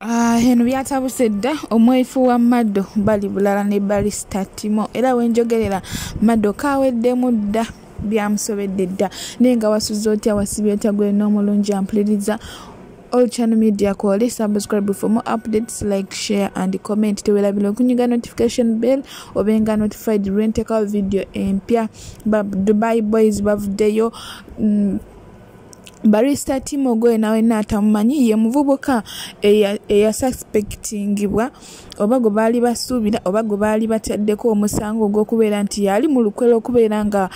Eno byatabuse dda omu-wife wa Mado bali bulala ne Barista Timo era wenjogerera Mado Kaweddemu dda byamusobedde dda naye nga wasuzza otya wasibye otya gwe n'omulungi ampuliriza all channel media call subscribe for more updates, like, share and comment. Tewelabira okunyiga notification bell obenga notified renteka video empya Dubai boys bavuddeyo Barista Timo gwe nawe natamumanyi ye muvubuka eya suspectingibwa oba gwe baali basuubira oba gwe baali bataddeko omusango ogw'okubeera nti yali mu lukwero okubeera nga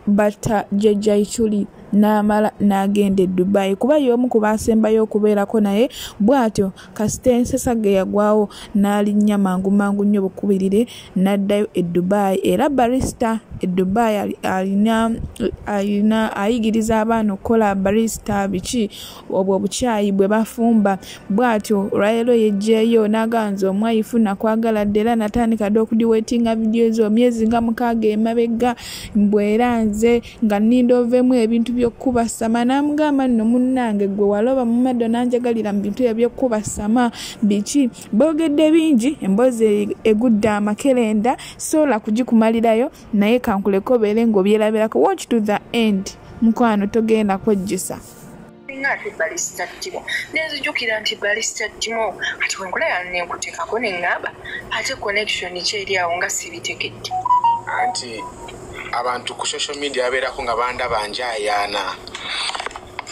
bata jjajja Ichuli n'amala n'agenda e Dubai kuba y'omu ku baasembayo okubeerako naye bw'atyo kasita ensesa ge yagwawo n'alinnya mangu nnyo bukubirire n'addayo e Dubai era Barista e Dubai alina ayigiriza abaana okukola barista biki obwo obukyayi bwe bafumba bw'atyo olwaleero yejjeeyo n'aganza omu-wife nakwagala dda era natandika dda okudiweetinga vidiyo zo myezi nga 6 emabega mbwera nze nga nninda ovemu ebintu by'okkubasama n'amugamba nno munnange gwe waloba mu Mado nanjagalira mu bintu eby'okkubasama biki boogedde bingi emboozi egudde amakerenda sola kugikumalirayo naye kankuleko obeere ng'obyerabirako watch to the end mukwano togenda kwejjusa ngati Barista Timo nezijukira nti Barista Timo ati wenkola yanenkutekako nengaba ate connection kyeri awo nga sibitegedde anti abantu ku social media abeerako nga bandaba njayaana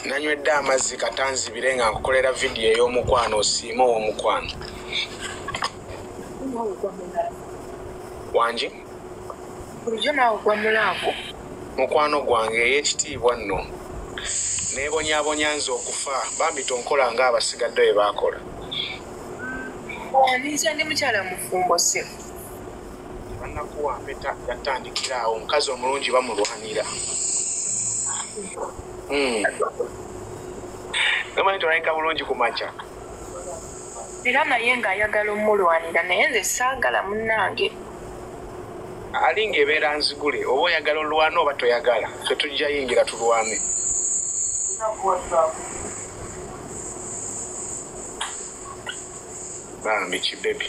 nanywedde amazzi katanzibire nga nkukolera vidiyo ey'omukwano osiima ow'omukwano wangi bulijjo naawe gwa mulaavu mukwano gwange ey'ekitiibwa nno neebonyaabonya nze okufa bambi tonkola ng'abasigadde bwe baakola ninza ndi mukyala mufumbo se bannakuwa mpeta yatandikira awo omukazi omulungi bamulwanira gamanyi tolayika bulungi ku makya era naye ng'ayagala omulwanira naye nze saagala munnange alinga ebeera nzigule oba oyagala olwana oba toyagala fe tujja yingira tulwane bambi kibebi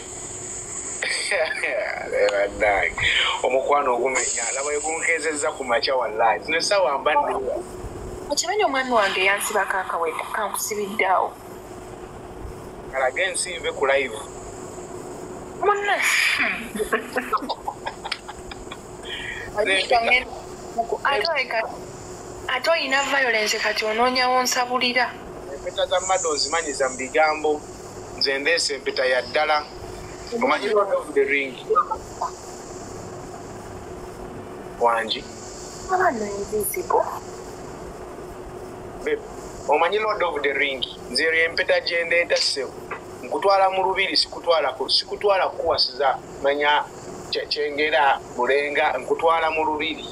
omukwano ogumenya laba egunkezezza ku makya wallahi zino essaawa mbadde okimanyi omwami wange yansibako akawedde kankusibiddeawo alage ensimbe ku live munna ate olina violence kati onoonyawo nsabulira empeta za Mado nzimanyiza mu bigambo nze ndeesa empeta ya ddala omanyi Lord of the Ring wangi omanyi Lord of the Ring nze eyo empeta gye ndeeta ssebo nkutwala mu lubiri sikutwala kuwasiza manya kyengera bulenga nkutwala mu lubiri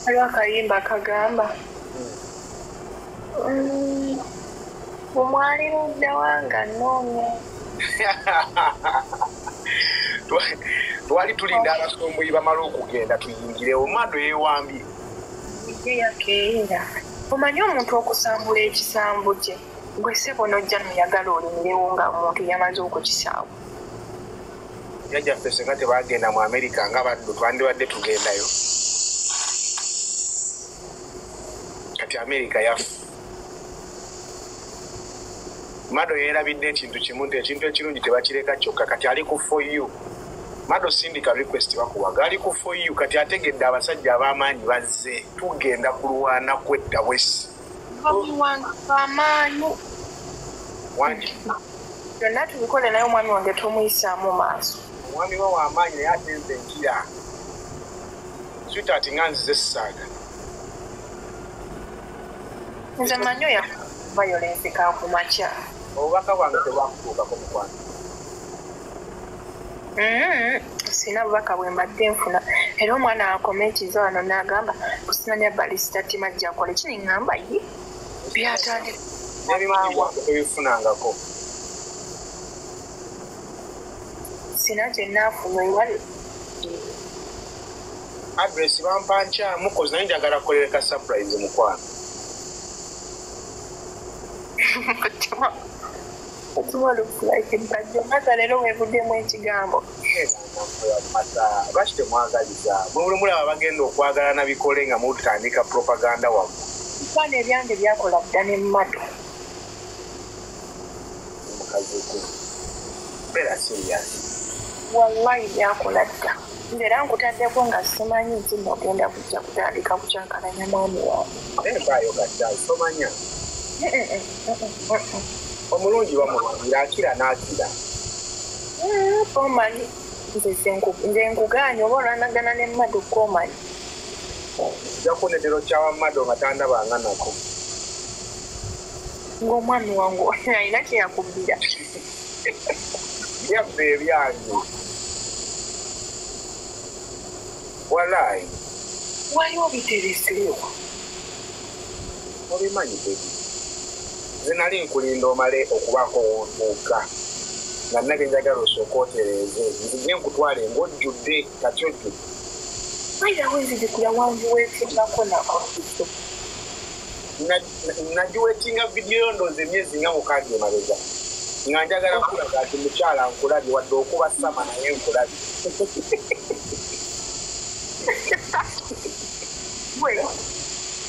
aliwo akayimba kagamba omwali ludda wanga nnoonya twali tulinda abasombuyi bamala okugenda tuyingirewo Mado yeewambye yakeera omanyi omuntu okusambula ekisambu kye gwe ssebo nojja nuyagala olimirewo nga omuntu yamaze okukisaawa jjajjaffe senga tebagenda mu Amerika nga baddu twandibadde tugendayo kati Amerika yaffe Mado yeerabidde ekintu kimu nti ekintu ekirungi tebakireka kyokka kati ali ku for you Mado sindika request bakuwaga ali ku for you kati ategedde abasajja ab'amaanyi bazze tugenda kulwana kwetta bwesi amaanyi wangi byonna tubikole naye omwami wange tomuyisaamu maaso omwami we w'amaanyi naye atenze enkira switaati nga nzize essaaga nze manyi oya violence kankumakya obubaka bwange tebwakutuukako mukwano sina bubaka bwe mbadde nfuna era omwana akomentiza wano n'agamba kusinanya Barista Timo ajja akola ekiniŋŋamba ye byatandika ebifunangako sina kye naafuna ewali address bampa nkyamu kozi naye njagala kukolera ka surprise mukwano Timo looks like it, but the matter lero wevuddemu ekigambo. Lwaki temwagaliza mulaba bagenda okwagalana bikole nga mutandika propaganda wamu. Bifaananyi ebyange byakola dda ne Mado. Mukazi gwe beera serious. Wallahi byakola dda. Era nkutaddeko nga simanyi nti nogenda kujja kutandika kukyankalanya mwami wange. Baayo gadda somanya. Omulungi bamulwanira akira n'akira. Omanyi nze nkugaanye oba olwanagana ne Mado k'omanyi. Ojja kunetero kyawa Mado nga tandabanga nako. Ng'omwami wange alina kye yakubbira. Byabba ebyange. Walaayi. Waliwo bitereseewo. Obimanyi bebi. Nze nali nkulinda omale okubaako wontuuka. Nga nage njagala osooka otereeze. Nzije nkutwale ng'ojjudde kati ojjudde. Wayirawo nzijukira wangi weetimbako nako. Nagiwetinga vidiyo ndoozi emyezi nga mukaaga emabega. Nga njagala kulaga ati mukyala nkulabye wadde okuba sama naye nkulabye.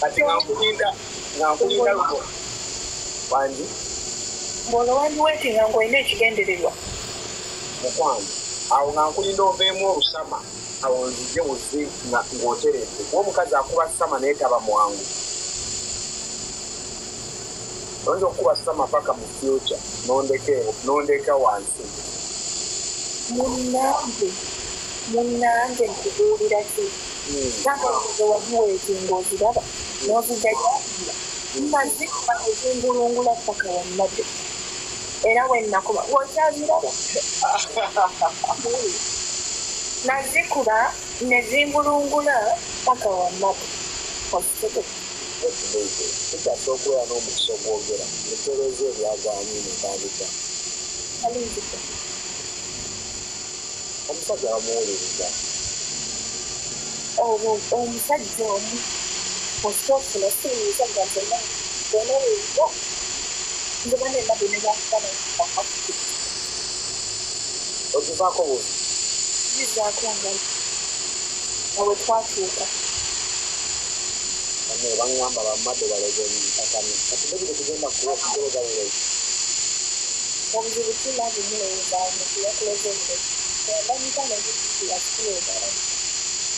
Kati nga nkulinda lugo. Wangi? Bw'olwo wandiweetinga ng'olina ekigendererwa. Mukwano. Awo nga nkulinda oveemu olusama. Awo nzije buzi ng'oteredde. Kuba omukazi akuba sama naye taba mwangu. Oyinza okuba sama paka mu future n'ondeka wansi. Munnange nkubuulira ki? Nageze wagiweetinga oziraba n'ozijajjira. Nazikuba ezingulungula paka wammadde. Era we nakuba ng'okyaziraba. Nazikuba ne zingulungula paka wammadde. Tukyasa okubeera n'omukisa ogwogera mutereeza ebyagaanyi netandika. Omusajja bamuwuliriza. Omusajja omu ositofuna simusajja nzena gonaweza nze bane Mado ne bakutana Okivaako buzi? bizaako nga awe twatuuka. Bangamba ba Mado balege omutakani. Kati bebire tugenda kuloza bulezi. Obuzibu kinaabe mulowooza mukuyakuleza obulezi. Ndamukana nzikukira kikuloozala.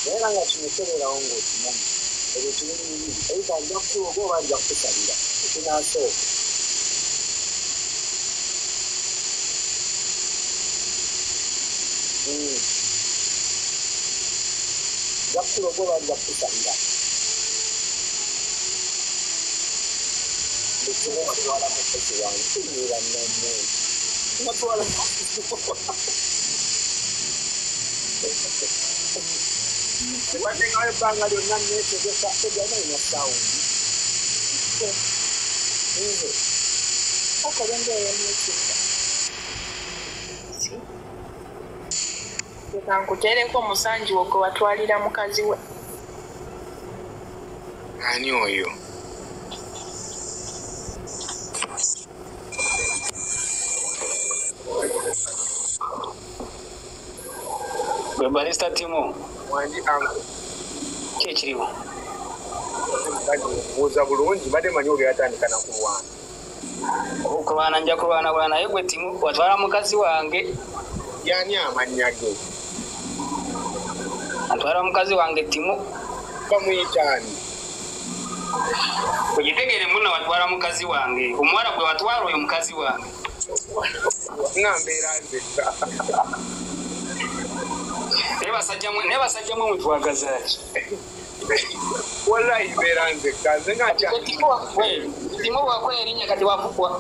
Naye nga kimutereerawo ng'okimanyi. Ebyo kibiri bibiri. Either ajja kukuloga oba ajja kukusalira. Ekinaasooka. Ajja kukuloga oba ajja kukusalira. Ndikimo batwala mukozi wange. Tunyira nnammwe. Batwala Tebatengawo ebbanga lyonna neetegeka tejana ina sawundi. Nze. Akola embeera y'ekintu. Leka nkuteereko omusanji wo gwe watwalira mukazi we. Ani oyo? Gwe Barista Timo. Wangi anko. Ki ekiriwo? Buuza bulungi badde manyi oge yatandika nakulwana. Okulwana nja kulwana naye gwe Timo watwala mukazi wange. Yani amannya ge? Atwala mukazi wange Timo. Bamuyitaani? Ogitegere munna watwala mukazi wange. Omuwala gwe watwala oyo mukazi wange. Nga mbeera nzekka. Ne basajja mwe mutwagaza ki? Wallahi mbeera nzekka. Nze nga Timo wakola erinnya kati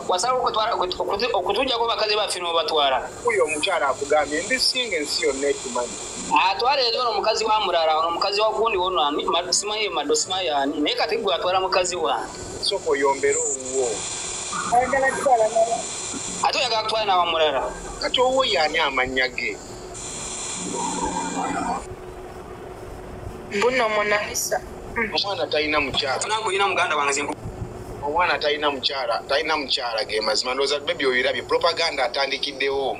wasala okutujjako bakazi baffe n'obatwala. Oyo omukyala akugambye ndisinga ensi yonna ekimanyi. Atwala eri ono mukazi wa mulala ono mukazi wa gundi wono simanyi Mado simanyi ani naye kati gwe atwala mukazi wange. Sooka oyombera owuwo. Ayagala kutwala naye. Ate oyagala kutwala nawa mulala. Kati owuwo y'ani amannya ge? Mbuno Monalisa. Omwana talina mukyala. Nange olina muganda wange omwana talina mukyala ge mazima ndowooza bebi oyirabye propaganda atandikiddewo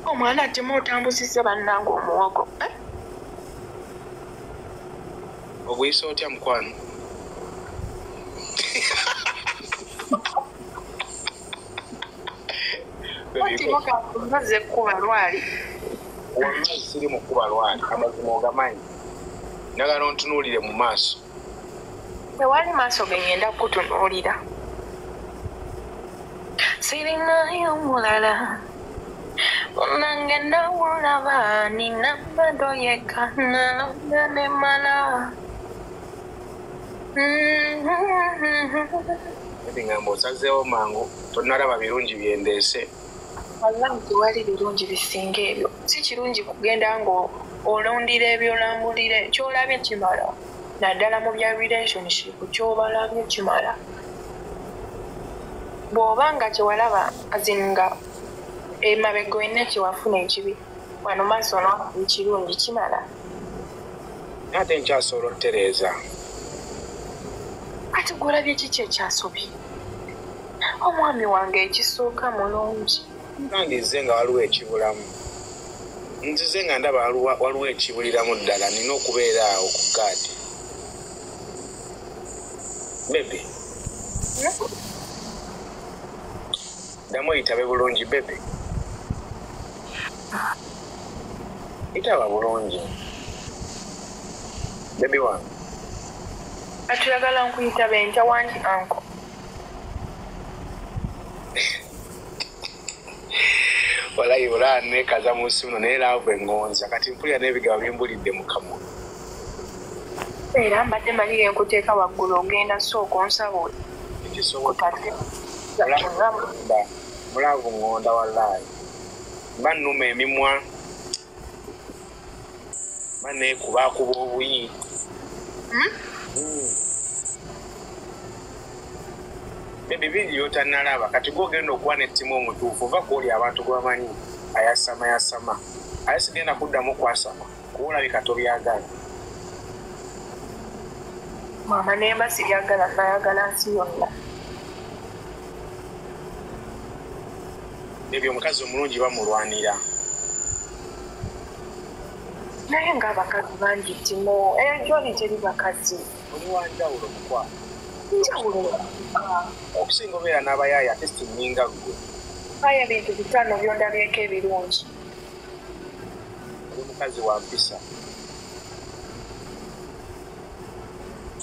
omwana Timo otambuzizza bannange omuwogo oguyisa otya mukwano Timo kakumaze kuba lwali wamazzi siri mu kuba lwali amazima ogamanyi njagala ontunuulire mu maaso tewali maaso ge ngenda kutunuulira sirinayo mulala nange ndawulaba nina Mado yekka nalonda ne mala ebiŋŋamba osazeewo mangu tonnalaba birungi byendeese wallahi tewali birungi bisinga ebyo si kirungi kugenda nga olundira ebyolambulire kyolabye kimala naddala mu bya relationship kyobalabye kimala bw'oba nga kyewalaba azinga emabega olina kyewafuna ekibi wano maaso ekirungi kimala ate nkyasobola otereeza ati gwolabye kiki ekyasobye omwami wange ekisooka mulungi nange nze nga waliwo ekibulamu nzize nga ndaba waliwo ekibuliramu ddala nina okubeera awo ku gaadi bebe ddamu oyitabe bulungi bebe itaba bulungi bebi wange atuyagala nkuyitabe ntya wangi anko walayi olaba neekaza mu nsi muno naye laavu eŋŋonza kati mpulira n'ebigabo bimbulidde mu kamwa era mbadde mali enkuteeka waggulu ogenda sooka onsaba mulaavu ŋŋonda walayi mba nnuma emimwa mba neekubaakuba obuyi bebi bingi byotannalaba kati gwogenda okuba ne Timo omutuufu ova kuoli abantu gwamanyi ayasama aye sigenda kuddamu kwasama kuba olabika tobyagala mama nemba sibyagala nayagala nsi yonna ebyo omukazi omulungi bamulwanira naye ng'abakazi bangi Timo gyoli teri bakazi oli wanjawulo mukwano njawulo okusinga obeera n'abayaaya ate sitinninga ggwe aya bintu bitaano byondabyeko ebirungi oli mukazi wa mpisa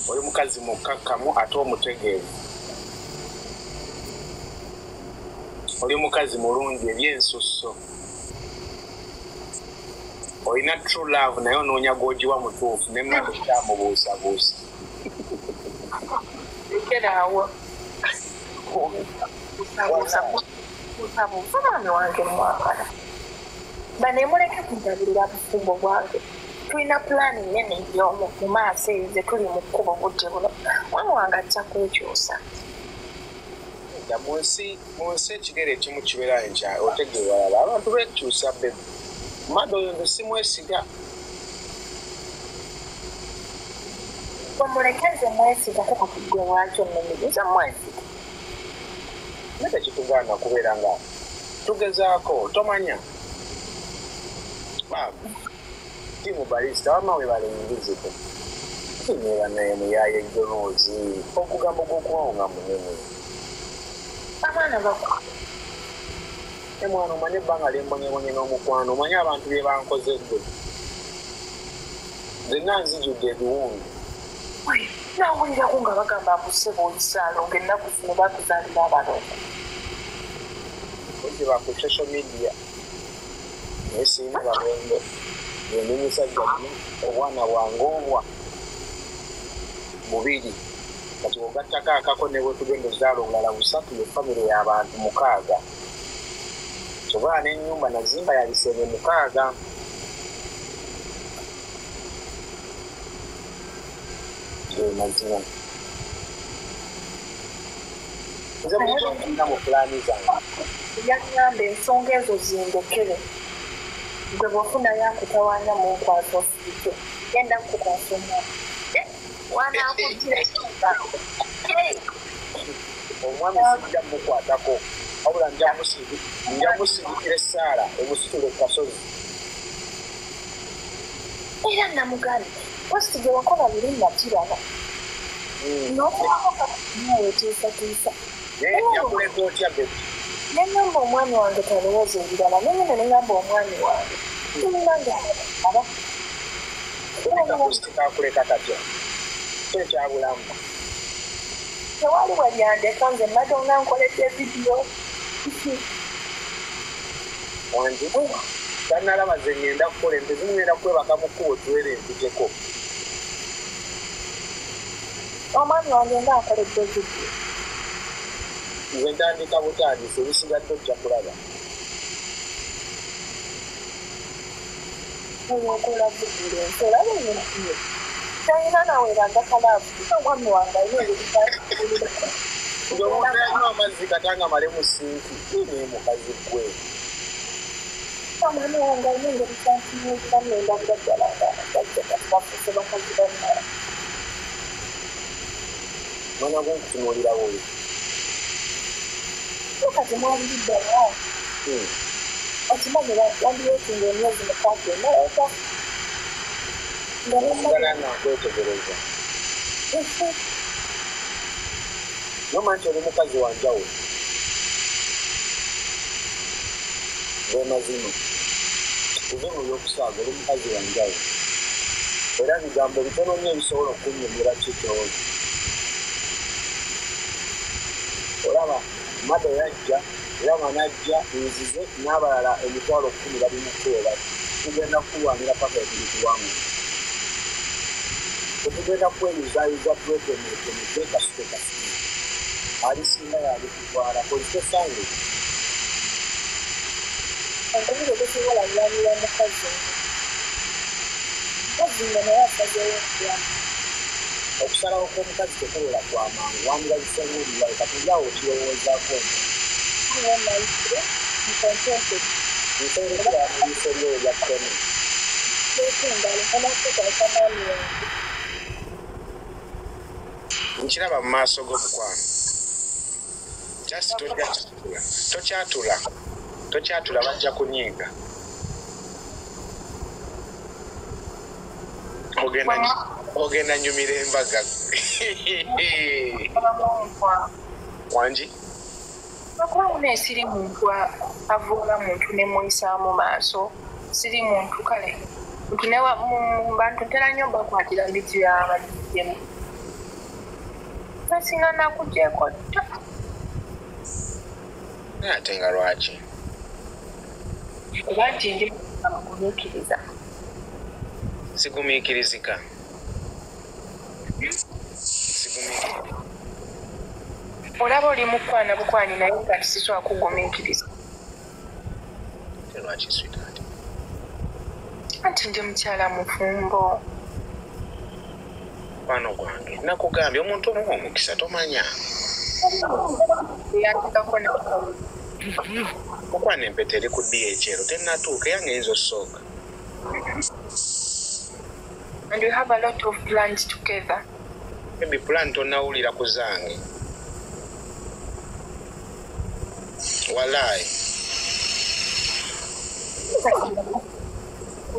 oli mukazi mukkakkamu ate omutegeevu oli mukazi mulungi ebyensusso olina true love naye onoonya gwogiwa mutuufu ne Mado kyamubuusabuusa ekerawo busabuusa mwami wange mwagala banemuleke kundabirira bufumbo bwange tulina pulaani nnene nnyo mu maaso eyo ze tuli mu kkubo budde buno mwami wange ajja kwekyusa mu nsi ekigere ekimu kibeera nkya otegeewalaba abantu beekyusa bebi Mado oyo nze simwesiga omulekeze mwesiga tekakugwe lwaki onnemiriza mwesiga nete kitugaana kubeera nga tugezaako tomanya baba Timo Barista wama we balengiziko kinyera naye muyaye ejjonoozi okugamba ogw'okubawo nga munene abaana bako mwana omanye ebbanga lyembonyebonye n'omukwano omanye abantu bye bankozedde zenna nzijudde ebiwundu nawulirako nga bagamba akuseba olusaalo ng'ennaku zino bakuzaalira abalongo oziba ku social media naye siina balongo ndi musajja obwana bwange obwa bubiri kati ogattako akako ne bwe tugenda ozaala obulala busatu ye famire y'abantu 6 kyobala n'ennyumba nazimba ya bisenge 6 mazima nze mukyokina mu pulaani zange yagamba ensonga ezo zindekere gwe bw'ofunayo akutawanya mu nkwasa osirike genda kukwasa omwana omwami sijja mukwatako wabula nja musindikira essaala emusitule kasozi era namugambye posti gye wakola biri nakiraba nokuwetiisatiisa yakuleka otya bebi neŋŋamba omwami wange talowooza ebirala nengenda neŋŋamba omwami wange tulinange aba posti kakuleka katya kyekyabulamu tewali walyandeka nze mmadde nga nkoledde vidiyo wangi tanalaba ze ngenda kukola ente zimugenda kwebaka mu kkubo tuwere empiteko omwami wange nga nkoledde vidiyo nze ntandika butandise ebisigadde ojja kulaba oyokola vidiyo ensi olaba enyinkiye talina naweraga kalaavu omwami wange alina omuntu yanywa amazzi katanga male mu sinki naye mukazi gwe omwami wange alina engeri kyankinyuziramuendabira ddala ngabafuse bakazi bannala mwana gonkutunuulira buli kati mwaliriddewa okimanyi wandiweekinga emyezi mukaaga enaeka nga nakwetegereza noma nti oli mukazi wanjawulo ge mazima tuve mu byokusaaga oli mukazi wanjawulo era bigambo bitono nnyo ebisobola okunyumira kikirowoozo olaba mado yajja era mwanajja nzize n'abalala emitwalo 10 bali mu kkubo tugenda kulwanira paka ekirituwamu tetugenda kweyuzayuza twetemete kasite alisinga yalikutwala kolitesange onkubire tekiwola lwanira mukazi mukazi naye asazeyo okulamu okusalawo kw'omukazi tekulola kwamangu wandirabisemuulira katulyawo okirowoozaako naisire nkontented nsengekiramuliiso lyeyo lya kkone ekendala nkanakukwasamaani wange nkiraba mu maaso g'omukwano just tokyatula bajja kunyiiga ogenda nyumira embaga wangi Nakuwa siri muntu avuga muntu nemuyisaamu maaso siri muntu kale muntu ne bantu tera nnyo bakwatira mbiti y'abajjemu nasinga nakugyeko dda ate nga lwaki kuba nti ndi mugumiikiriza sigumiikirizika olaba oli mukwana bukwani naye nga tisiswa kugumiikiriza lwaki sweetheart anti ndi mukyala mufumbo mukwano gwange nakugambye omuntu omu omukisa tomanya yakikako ne mukwana empeta eri ku ddi ekyero tennatuuka yange eyinza osooka and we have a lot of plans together maybe plan tonawulira ku zange walaayi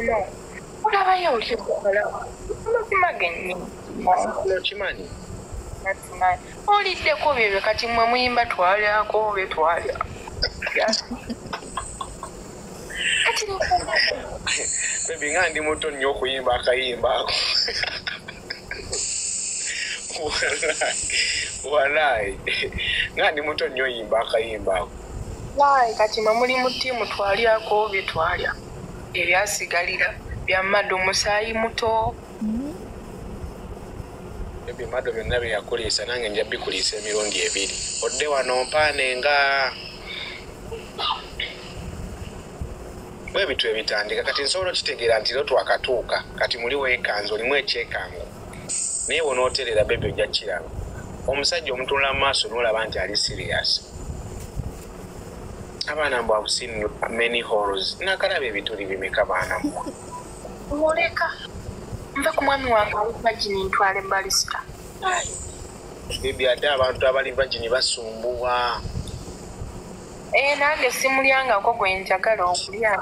no olabayo olikola amazima gennyini nokimanyi oliddeko byebyo kati mwe muyimba twalyako be twalya kati bebi nga ndi muto nnyo okuyimba akayimba ako walaayi nga ndi muto nnyo oyimba akayimba ako waayi kati mwe muli mu ttiimu twalyako bye twalya ebyasigalira bya Mado musaayi muto bebi Mado byonna bye yakuliisa nange nja bikuliisa emirundi 2 odde wano mpaanenga bwe bitu ebitandika kati nsobola okitegeera nti lero twakatuuka kati muli weekanza olimu ekyekango naye wonooterera bebi ojja kiraba omusajja omutunula mu maaso n'olaba nti ali serious abaana mbw have seen many horrors nakalaba ebituli bimeka baana muleka Nva ku mwami wange vagini ntwale Barista. Baby ate abantu abali vagini basumbuwa. Nange simulyangako gwe njagala okulya.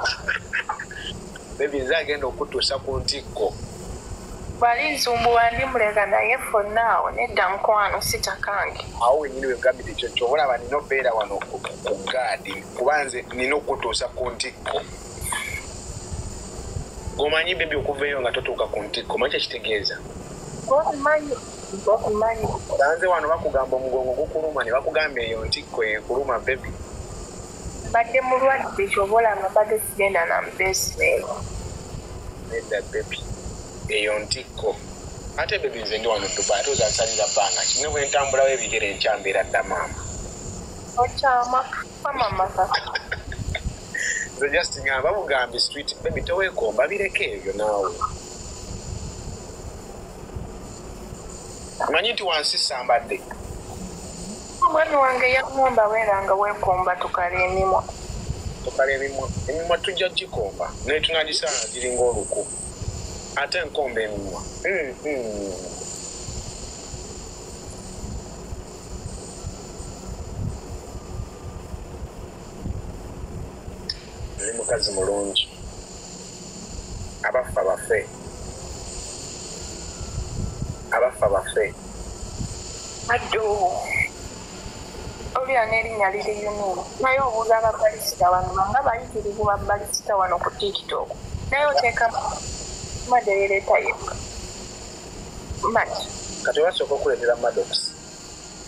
Baby nze agenda okutuusa ku ntikko. Bali nsumbuwa ndimuleka naye for now nedda mukwano sitakange. Awo wenyini wegambira ekyo ky'olaba nina obeera wano ku gaadi kuba nze nina okutuusa ku ntikko. Gomanyi baby okuva eyo nga totuuka ku ntikko manyi kyekitegeeza? Omanyi. Nze wano bakugamba omugongo gukuluma ne bakugamba eyo ntikko ekuluma baby. Badde mulwadde kyobola amabade sigenda na mbesi. Nedda baby. Eyo ntikko. Ate baby nze ndi wano Dubai ate ozansalira bbanga ki ne bwe ntambulawo ebigere nkyambeera dda maama. Okyama mama sasa. Nze just nga babugambi street baby toweekomba bireke ebyo naawe. Manyi nti wansi sambadde. Omwami wange yagamba weeranga weekomba tukala emimwa. Emimwa tujja gikomba naye tunagisala giringa oluku. Ate nkomba emimwa. Ndi mukazi mulungi. Abafa bafe. Addo. Olya n'erinnya liri yumu. Naye obuuza ababalista wano banga bayitirivu babalista wano ku TikTok. Naye oteeka Mado yereeta yekka. Mado. Kati basooka okuleetera Maddox.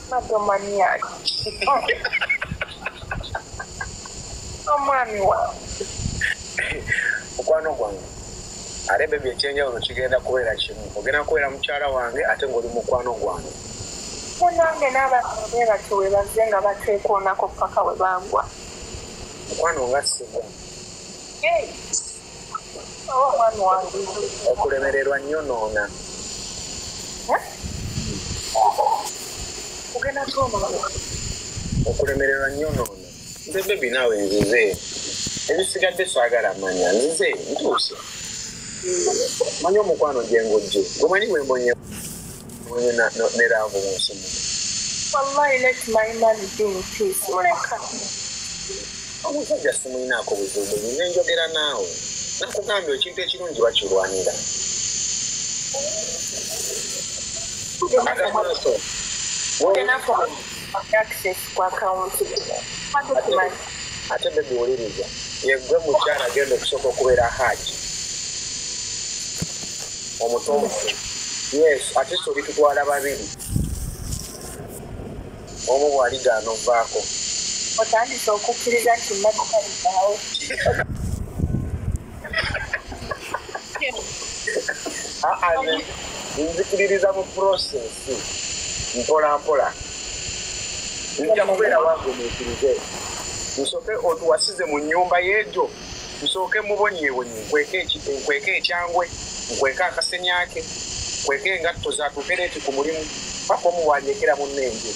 Mado maniac. Omwami wange. Mukwano gwange. Ate baby ekyenjawulo kigenda kubeera kimu. Ogenda kubeera mukyala wange ate ng'oli mukwano gwange. Nange n'abantu be batyo we bazze nga batwekoonako paka we bagwa. Mukwano nga sigwa. Omwami wange. Okulemererwa nnyo noona. Ogenda tuono. Okulemererwa nnyo noona. Nze baby naawe nzize. Ebisigadde saagala manya. Nzize ntuuse. Manyi omukwano gye ngujje. Gomanyi bwe mbonye ne raavu mu nsimu. Wallahi let my man be in peace. Muleka. Omusajja simulinaako buzibu nze njogera naawe. Nakugambye ekintu ekirungi bakirwanira. Access kwa account. Ate baby wuliriza. Yegwe mukyala agenda okusooka okubeera haji. Omutonzi. Yes, ate soli tutwala babiri. Omu bw'aligaana ovaako. Otandise okukkiriza nti mmadukalizaawo. Nzikiririza mu process. Mpola mpola. Nja kubeera wangumiikirize. Nsooke otuwasize mu nnyumba y'egyo. Nsooke mubonyeebonye nkweke ekyangwe. Nkweke akasenyake. Nkweke engatto zaatupereeti ku mulimu. Paka omu bw'anyekera munnenge.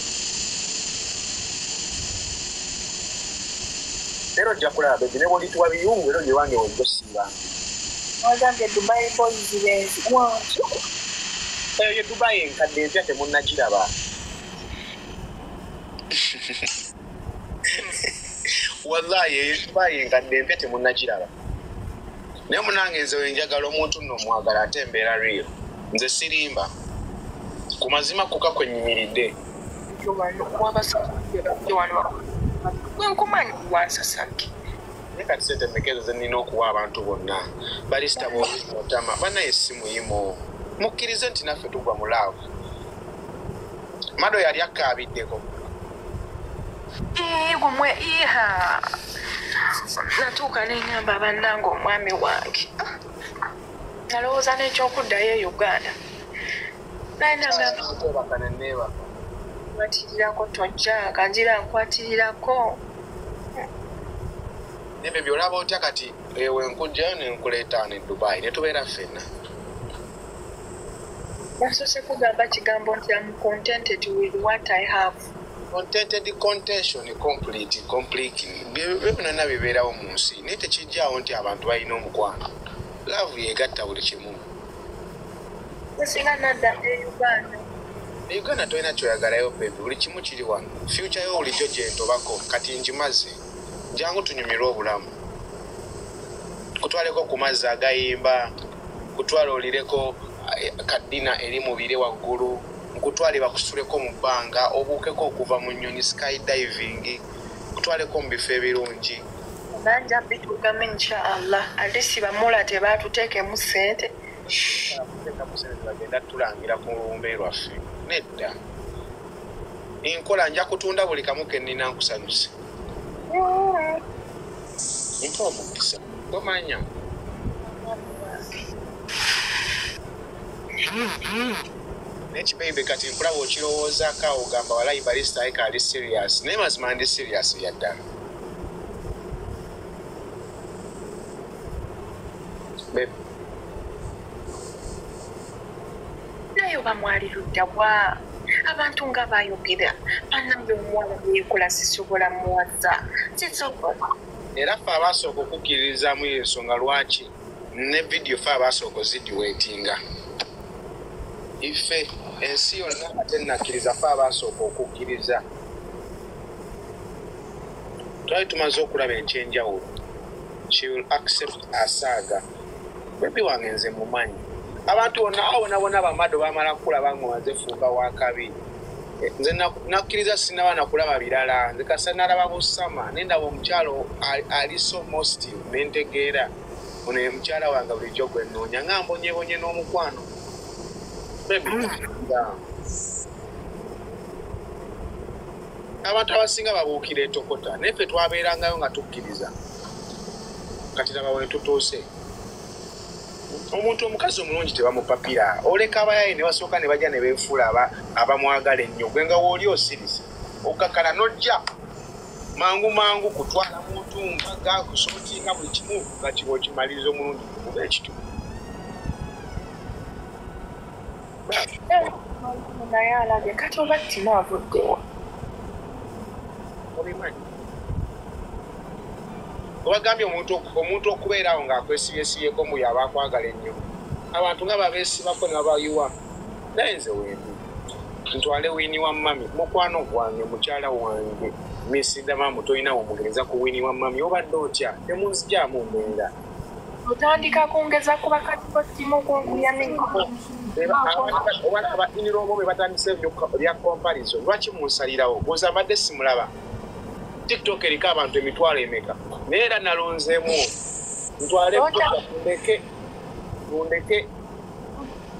Leero ojja kulaba baby ne bw'olituwa biyungu ero gye wange wejjo osiibanga. Wagambye Dubai boys benzi. Wanki. Eyo ye Dubai enkadde empya temunnagiraba. Wallahi eyo Dubai enkadde empya temunnagiraba. Naye munange nze wenjagala omuntu nno omwagala ate embeera real. Nze sirimba. Ku mazima kuka kwennyimiridde. Wenkumanyi wansasake. Naye kati sente mmekezo ze nnina okuwa abantu bonna. Barista bw'otama bannaye essimu yimu. Mukkirize nti naffe tugwa mu laavu. Mado yali akkaabiddeko. Gumwe iha. Natuuka n'eŋŋamba abannange omwami wange. Nalowooza n'ekyokuddayo e Uganda. Naye Neebaka ne neebaka. nkwatirirako tojja kanjira nkwatirirako. Nebyo byolaba otya kati ewe nkujja ne nkuleeta ne Dubai ne tubeera ffenna. Nasoose kugamba kigambo nti I'm contented with what I have. Contented contention complete. Bye byonna bibeerawo mu nsi naye tekijjaawo nti abantu balina omukwano. Laavu yeegatta buli kimu. singa nadda e Uganda. Uganda toyina kyoyagalayo baby, buli kimu kiri wano. Future yo bulijjo gyentobako kati njimaze. Jangu tunyumirwe obulamu. Kutwaleko ku mazzi agayimba, kutwala olireko kadina eri mu bire waggulu, kutwale bakusuleko mu bbanga, obuukeko okuva mu nnyonyi skydiving, kutwaleko mu bifo ebirungi. Banja bituukamu inshallah. Ate si bamula tebaatuteekemu ssente. Bagenda tulangira ku lumbe lwaffe. Nedda. Enkola nja kutunda buli kamu ke nnina nkusanyuse. Mpa omukisa. Tomanya. Nekibayibe kati nkulaba okirowoozaako awo ogamba walayi Barista ayika ali serious. Naye mazima ndi serious yaddala. Baby. Nayo bamwalirudda bwa abantu nga bayogera bannange omuwala yeekola sisobola muwaza sisobola. Era ffe abasooka okukkiririzaamu ensonga lwaki ne vidiyo ffe abasooka ozidiweetinga. Ife ensi yonna ate nakkiriza ffe abasooka okukkiriza. Twali tumaze okulaba ekyenjawulo. She will accept asaaga. Bebi wange nze mumanyi. Abantu bonna bamado bamala kulaba ng'omaze fuuka wa kabi. Nze nakkiriza sinaba nakulaba birala. Nze kasa nalaba busama. Nendaba omukyalo ali so most nentegeera. Ono ye mukyala wange bulijjo gwe nnoonya. Nga mbonyebonye n'omukwano. Bebi abantu abasinga babuukira etokota. Naye ffe twabeerangayo nga tukkiriza. Kati laba we tutuuse. Omuntu omukazi omulungi tebamupapira. Oleka abayaye ne basooka ne bajja ne beefuula abamwagala ennyo. Gwe nga wooli osiriza. Okakala n'ojja mangu kutwala muntu mpaga kusootinga buli kimu nga kiba okimaliriza omulungi kuba ekitu. Naye alabye kati oba Timo avuddewa. Obimanyi. Obagambye omuntu okubeerawo ng'akwesibyesibyeko mu yaba akwagala ennyo. Abantu nga babeesibako ne babayuwa. Naye nze wendi. Ntwale Wini wa mami. Mukwano gwange mukyala wange. Misida mamu toyina omugereza ku Wini wa mami. Obadde otya? Temunzigyamu mbeera. Otandika kwongeza ku bakatibo Timo kunkuyamiko. Obalaba inirobo be batandise bya comparison. Lwaki munsalirawo? Boza mbadde simulaba. TikTok eriko abantu emitwalo emeka. Naye era nalonzeemu ntwale mundeke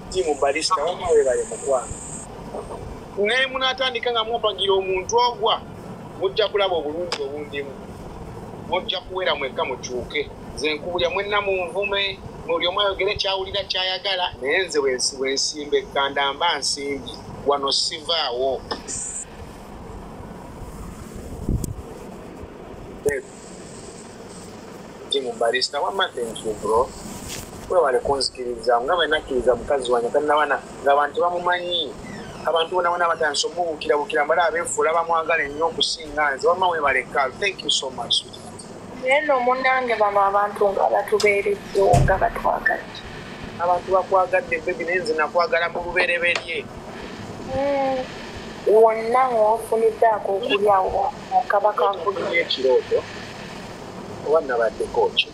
Timo Barista wamawe bali mukwano. Naye munaatandika nga mwopagira omuntu ogwa mujja kulaba obulungi obundimu. Mujja kuwera mwekka mukyuke. Nze nkubulya mwenna munvume buli omu ayogere kyawulira kyayagala. Naye nze wensimba ekkanda mba nsimbi wano sivaawo. Timo Barista wama thank you bro. Wewe wale kunzikiriza nga nakkiriza mukazi wange kanabana ng'abantu bamumanyi. Abantu bona batansobukira mbala abeefuula bamwagala ennyo okusinga nze wama we baleka. Thank you so much. Neno munange bano abantu nga batubeereddewo nga batwagadde. Abantu bakwagadde bebi naye nze nakwagala mu bubereberye. Wonna ng'ofuniddeako okulyawo kabaka nfunye ekirooto oba nabadde kooki.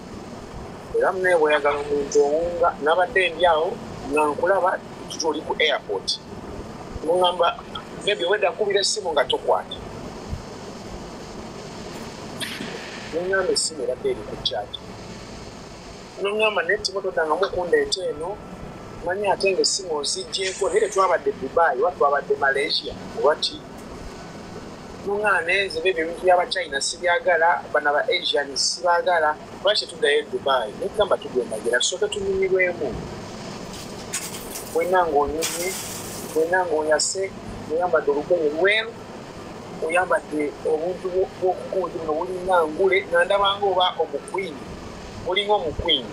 Era naye bweyagala omuntu owunga nabadde ndi awo nga nkulaba tuli ku airport. Mungamba bebi wedda nkubira essimu nga tokwata. Nengamba essimu eradde eri ku kyaki. Nengamba naye Timo toddangamu okundeeta eno. Manyi ate ng'essimu oziggyeko naye tetwabadde Dubai oba twabadde Malaysia oba ki. Nengamba neze bebi ebintu by'Abachina sibyagala bana ba Asian sibaagala lwaki tuddayo e Dubai. Naye tugamba tugendagera tusooke tunyumirwemu. Wenna ng'onyumye wenna ng'oyase oyambadde olugoye lweru oyambadde obuntu bw'okukuuti buno bulinga ngule nga ndabanga oba omukwini olinga omukwini.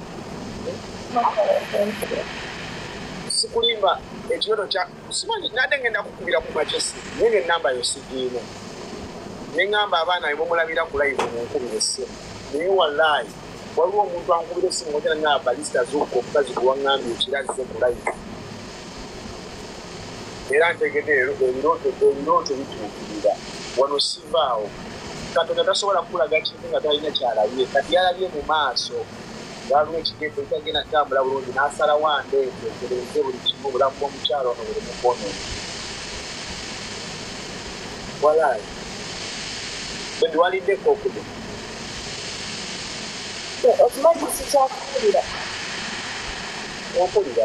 Sikulimba ekyoto kya simanyi nadde ngenda kukubira ku makesi naye ng'ennamba yo sigiina. Ne ngamba abaana be mumulabira ku live munkubira essimu. Naye wallaahi waliwo omuntu ankubira essimu ng'otera nga Barista zuuka omukazi gwe waŋŋambye ekirazize ku live. era ntegedde ebirooto bituukirira wano sivaawo Katonda tasobola kulaga kintu nga talina kyalabye kati yalabye mu maaso waliwo ekigendo ekitagenda kutambula bulungi n'asalawo andeete ekereze buli kimu obulamu bw'omukyalo ono buli mukono walaayi bwe waliddeko okude okimanyi sikyakuwulira ompulira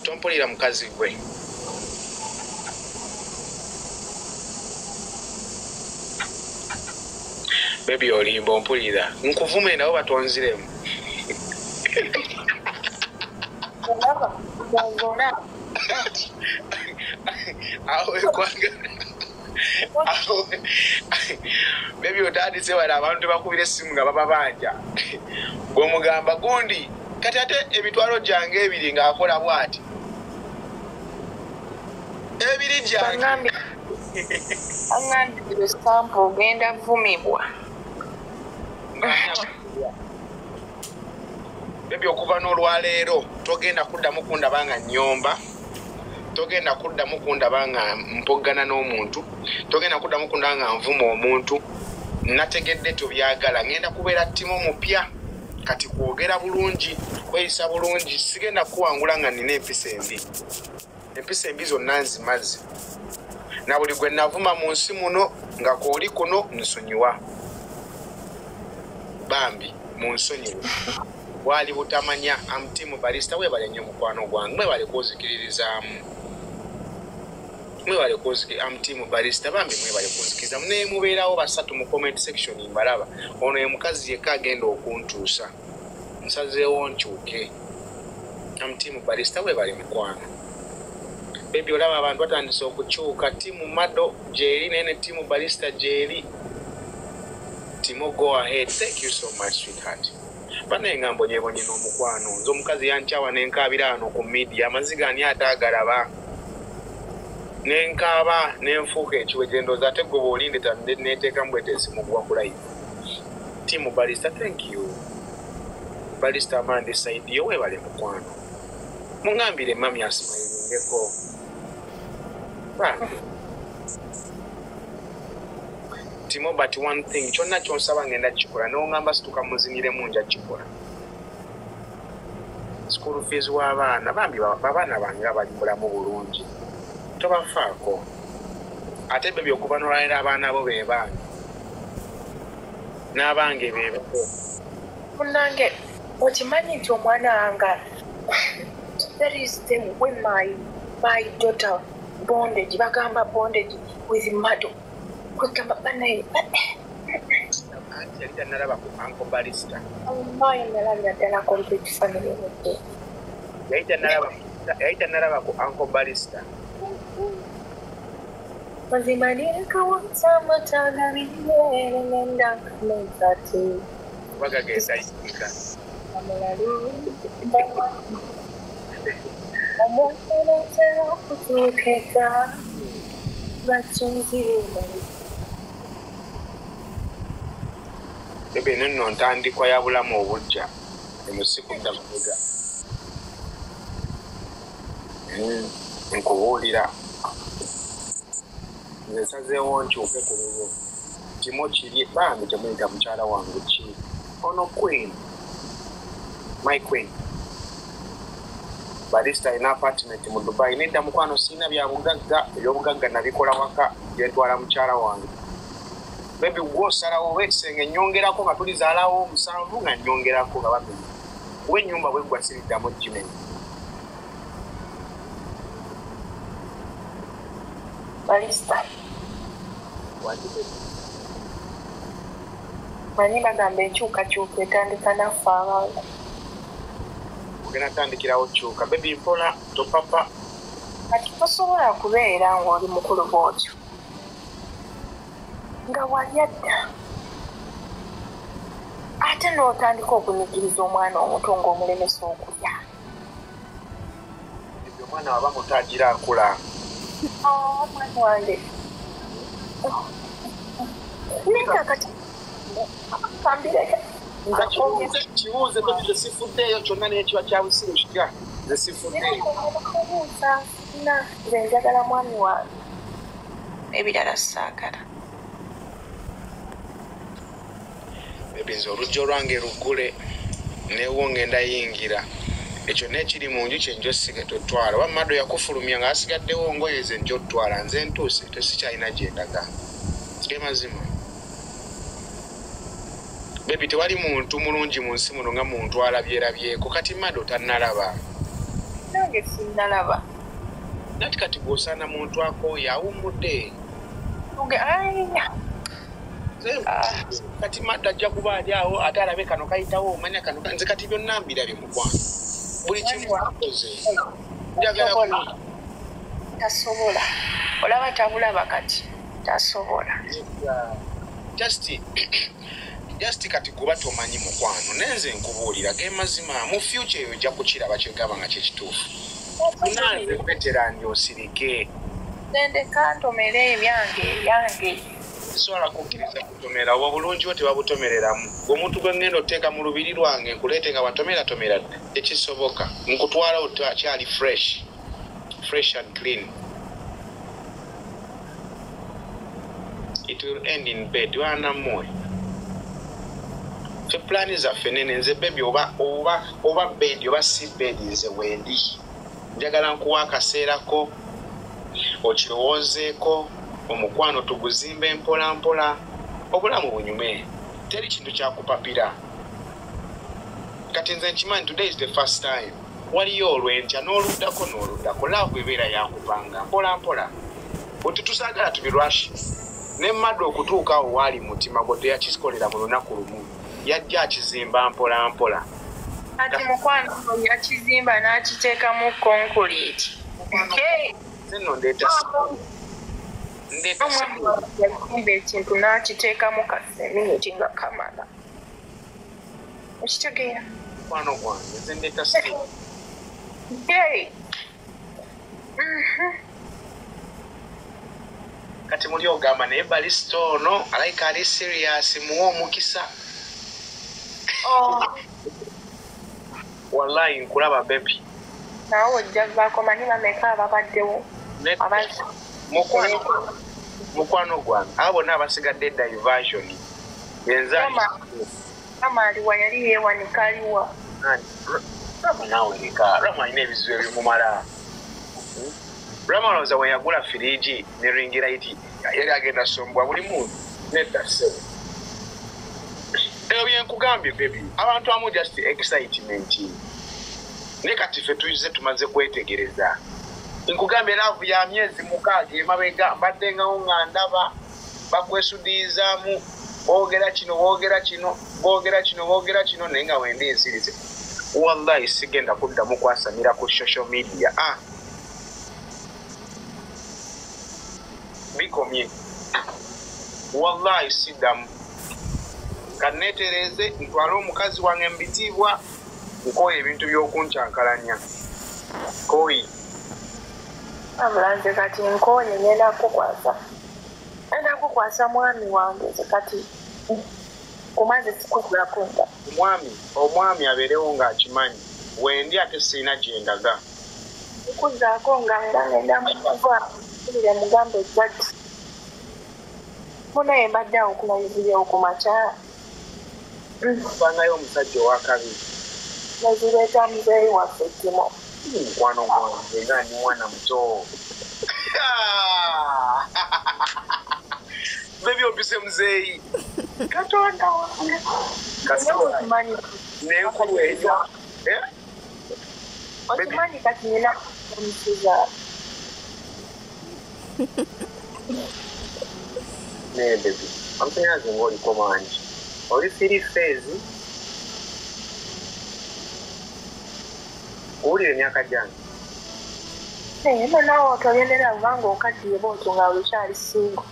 tompulira mukazi gwe bebi olimba ompulira nkuvume nabo batonziremu bebi otandise wala abantu tebakubira essimu nga baba banja bw'omugamba gundi kati ate emitwalo gyange ebiri ng'akola bw'ati ebiri gyange aŋŋambire sampo ogenda vumibwa bebi okuva n'olwaleero togenda kuddamu kundaba nga nnyomba togenda kuddamu kundaba nga mpoggana n'omuntu togenda kuddamu kundaba nga nvuma omuntu nategedde tubyagala ngenda kubeera Timo mupya kati kwogera bulungi kweyisa bulungi sigenda kuwangula nga nina empisa embi zonna nzimaze na buli gwe navuma mu nsi muno nga kooli kuno nsonyiwa bambi mu nsonyiwa wali butamanya Timo Barista webale nnyo mukwano gwange mwebale kwozikiririzaamu mwebale kwozikiriza Timo Barista bambi mwebale kwozikiriza naye mubeerawo basatu mu comment section mbalaba ono ye mukazi yekka agenda okuntuusa nsazeewo nkyuke Timo Barista webale mukwano bebi olaba abantu batandise okukyuka Timo Mado gyeri nene Timo Barista gyeri Timo go ahead thank you so much sweetheart banaye nga mbonyebonye n'omukwano nze omukazi yankyawa n'enkaabira ano ku media amaziga ani ataagalaba n'enkaaba n'enfuuka ekiwege ndooza ate gwe bw'olindeta neeteekamu bweteesi mugwa ku live Timo Barista thank you Barista Amanda Saidi yo webale mukwano muŋambire mami asimayirindeko Timo but one thing kyonna kyonsaba ngenda kikola n'oŋŋamba situka muziniremu nja kikola school fees w'abaana bambi babaana bange abali mulamu bulungi tobafaako ate be byokuba n'olwanira abaana bo be bange n'abange be bako munange okimanyi nti omwana wange there is them when my daughter bondage bagamba bondage with Mado kugamba banaye anti yali tanalaba ku Uncle Barista amayi nalabira ddala complete family wedde yali tanalaba ku Uncle Barista mazimalirika wansama tagabiriye ngenda nkamenzati bagagenda yika amalalu omuserete okutuukeka bakinzirira bebe nno ntandikwa ya bulamu obujja emusiku ddamabega nkubuulira nsazeewo nkyuke ku lulwo Timo kiri bambi temuyita mukyala wange ki ono queen my queen Barista alina apartment mu Dubai nedda mukwano siina bya bugagga ebyobugagga nabikola waka gyetwala mukyala wange bebi gwosalawo wekisenge nyongerako nga tulizaalawo 7 nga nyongerako nga babiri wenyumba bweggwa siriddamu kimenya Barista manyi bagamba enkyukakyuka etandika naffe abantu ogenda tandikirawo kyuka bebi mpola topapa kati tosobola kubeera ng'oli mukulu bwotyo nga wali adda ate n'otandika okunyigiriza omwana omuto ng'omulemesa okulya ebyo omwana waba mutagira akula omwana wange naye kakati kambireke kibuuze bebi ze sifuddeeyo kyonna n'ekiba kyabusire kitya ze sifuddeeyo nze njagala mwami wange ebirala saagala bebi nze olujja olwange luggule neewo ngenda yingira ekyo n'ekiri mu nju kyenjo sige totwala oba Mado yakufulumya ng'asigaddewo ngoye ze njo otwala nze ntuuse tesikyalina gyendaga ge mazima bebi tewali muntu mulungi mu nsi muno nga muntu alabyerabyeko kati Mado tannalaba nange sinnalaba nati kati gwosaana muntu akooyo awummudde kati Mado ajja kuba ali awo ate alabe kano kayitawo omanya kano nze kati byonna mbirabye mukwano buli kimu akoze njagala tasobola olaba tabulaba kati tasobola just kati kuba tomanyi mukwano nenze nkubuulira ge mazima mu future eyo ojja kukiraba kyegamba nga kyekituufu nanze veterani osirike nendeka ntomere ebyange sobola kukkiriza kutomera oba bulungi wo tebabutomereramu omuntu gwe ngenda oteeka mu lubiri lwange nkuleete nga watomeratomera tekisoboka nkutwala akyali fresh and clean. It will end in bed wana mwe fe plani zaffe nene nze bebi oba bed oba si bed nze wendi njagala nkuwa akaseerako okirowoozeeko omukwano tuguzimbe mpola mpola obulamu bunyume teri kintu kyakupapira kati nze nkimanyi today is the first time waliyo olwentya n'oluddako laavu ebeera yakupanga mpola mpola otutusaagala tubirwashi ne Mado okutuuka awo waali mutima gwe teyakikolera mu lunaku lumu yajja akizimba mpola mpola ati mukwano yakizimba n'akiteekamu concrete nno ndeeta yazimba ekintu n'akiteekamu kaseminti nga kamala okitegeera mukwano gwange nze ndeeta kati muli ogamba naye Barista ono alayika ali serious muwa omukisa wallahi nkulaba bebi naawe ojja vaako manyi bameka ababaddewo mukwano gwange abo bonna abasigadde diversion Rama aliwa yali yeewanika aliwa Rama nawe leka Rama alina ebizibu ebimumala Rama olowooza we yagula firiji ne ringiraiti yali agenda sombwa buli muntu nedda ssebo ebyo byenkugambye bebi abantu amu just excitement ne kati ffe tuyize tumaze kwetegereza nkugambye laavu ya myezi 6 emabega mbaddengawo nga ndaba bakwesudiizaamu boogera kino naye nga wenda ensirize wallahi sigenda kuddamu kwasamira ku social media bikomye wallahi siddamu kanneetereze ntwale omukazi wange mbitiibwa nkoye ebintu by'okunkyankalanya koyi amulanze kati nkoye ngenda kukwasa mwami wange ze kati kumaze sikugulakunda omwami abeerewo ng'akimanyi wendi ate sirina gyendaga kuzaako nga ngenda mukuva kulire mugambe ejjati munaye mbadde awo kulayiziryewo ku makya bangayo omusajja owakabiri nazireeta muzeeyi waffe Timo mukwano gwange nga ndi mwana muto bebi opise muzeeyi katonda wange kasomanyi nenkulu eyo okimanyi kati nina omusiza naye bebi amusanyaze ng'oliko mangi oli siri feezi owulira emyaka gyange eno naawe otolyenera kubanga okaddiye bootyo nga olukyali singo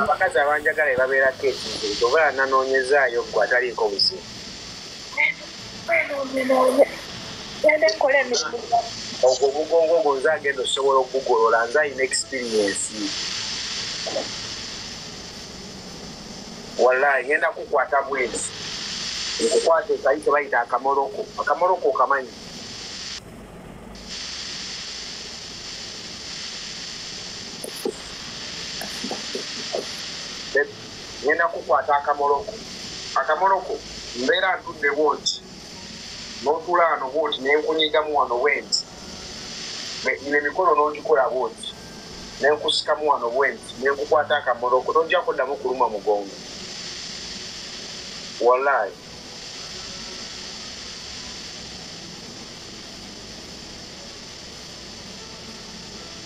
abakazi abanjagala ebabeerako ekintu oba nanoonyezaayo gwe ataliiko buzibu ogwo obugongo gwo nze agenda osobola okugolola nze alina experience wallahi ngenda kukwata bwezi nkukwata ekayite bayita akamoroko kamanyi ngenda kukwata akamoroko mbeera ntudde bwoti n'otula wano bwoti nenkunyigamu wano bwenti ine emikono n'ogikola bwoti nenkusikamu wano bwenti nenkukwata akamoroko tojja kuddamu kuluma mugongo wallahi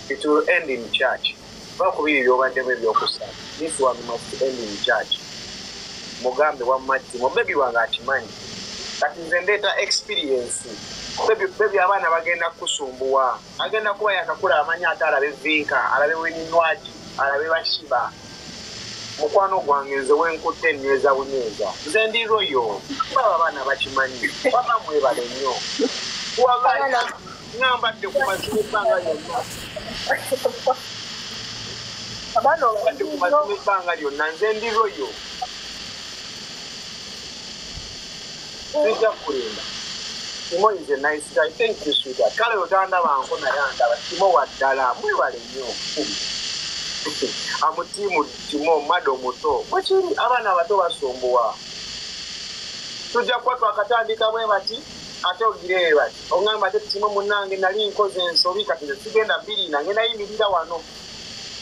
it will end in church bakubiri byobaddemu ebyokusaba this one must end in church mugambe wamatti mubebi wange akimanyi kati nze ndeeta experience bebi abaana bagenda kusumbuwa agenda kuba yakakula amanyi ate alabe vinka alabe weninwagi alabe bashiba mukwano gwange nze wenkutte enyweza bunyeza nze ndi royo baba abaana bakimanyi waba mwebale nnyo ngambadde kumazima ebbanga lyonna abadde kumazima ebbanga lyonna nze ndi royo sijja kulinda Timo is a nice guy. Thank you, sweetheart. Kale otanda banko naye andaba Timo waddala mwebale nnyo amutimu Timo Mado muto wakiri abaana abato basumbuwa tujja kuba twakatandika bwe bati ate ogire bati oŋŋamba ate Timo munnange nali nkoze ensobi kati sigenda birina ngenda yimirira wano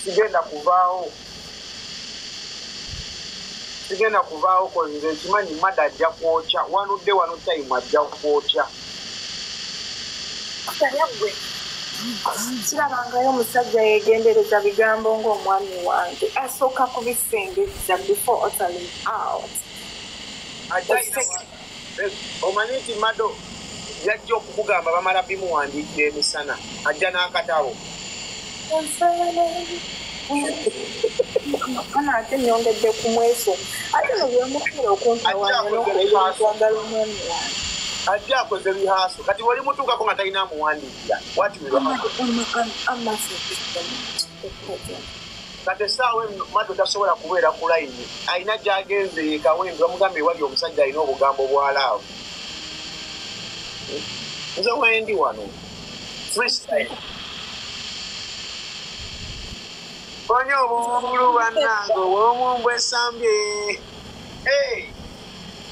sigenda kuvaawo koze kimanyi Mado ajja kwokya wanudde wano time ajja kwokya sirabangayo omusajja yegendereza bigambo ng'omwami wange asooka kubisengeza before otaling out omanyi nti Mado yajja okukugamba bamala bimuwandiikira emisana ajja n'akatabo kana ate nyongedde ku mweso ate nobyomukira okuntawanagala omwami wange ajja akoze bihaaso kati wali mutuukako nga talina amuwandiikira kati essaawa Mado tasobola kubeera ku layini alina gy'agenze yekawembi bamugambe wali omusajja alina obugambo bwalaavu nze wendi wano freestyle onye obubulu bannange obw'omumbwa esambye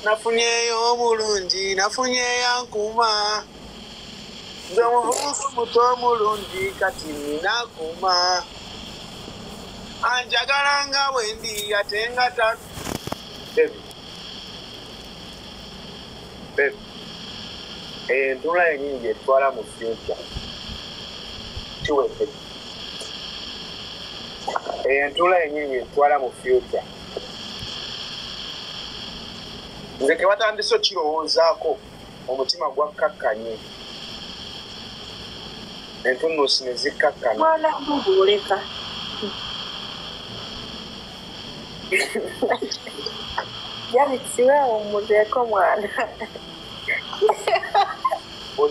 nafunyeyo obulungi nafunyeyo ankuma nze omuvubuka muto omulungi kati nina akuma anjagala nga bwendi ate nga ta entula yenyini gyetwala mu future kiwete entula yenyini gyetwala mu future nze kewatandise okirowoozaako omutima gwakkakkanye entunuusi ne zikkakkana mwana guguleka yabikisiwewo muzeeko mwana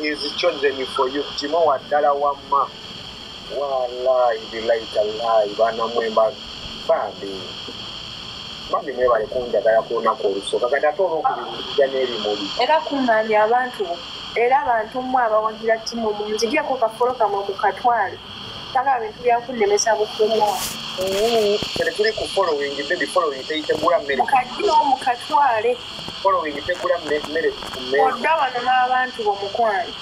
is chosen for you Timo waddala wamma wallahi billahi tallahi bana mwemba bambi mwebale kunjagala kuonako olusoka kati ate olwokubirija n'ebimuli era kuŋŋaanya abantu era abantu mmwe abawagira Timo munzigyeko kafolo kamwe mukatwale taka bintu byakunnemesa bukumu kale tuli ku following baby following teyitegula mmere mukagino mukatwale following tegula mmere kummere odda wano n'abantu bomukwano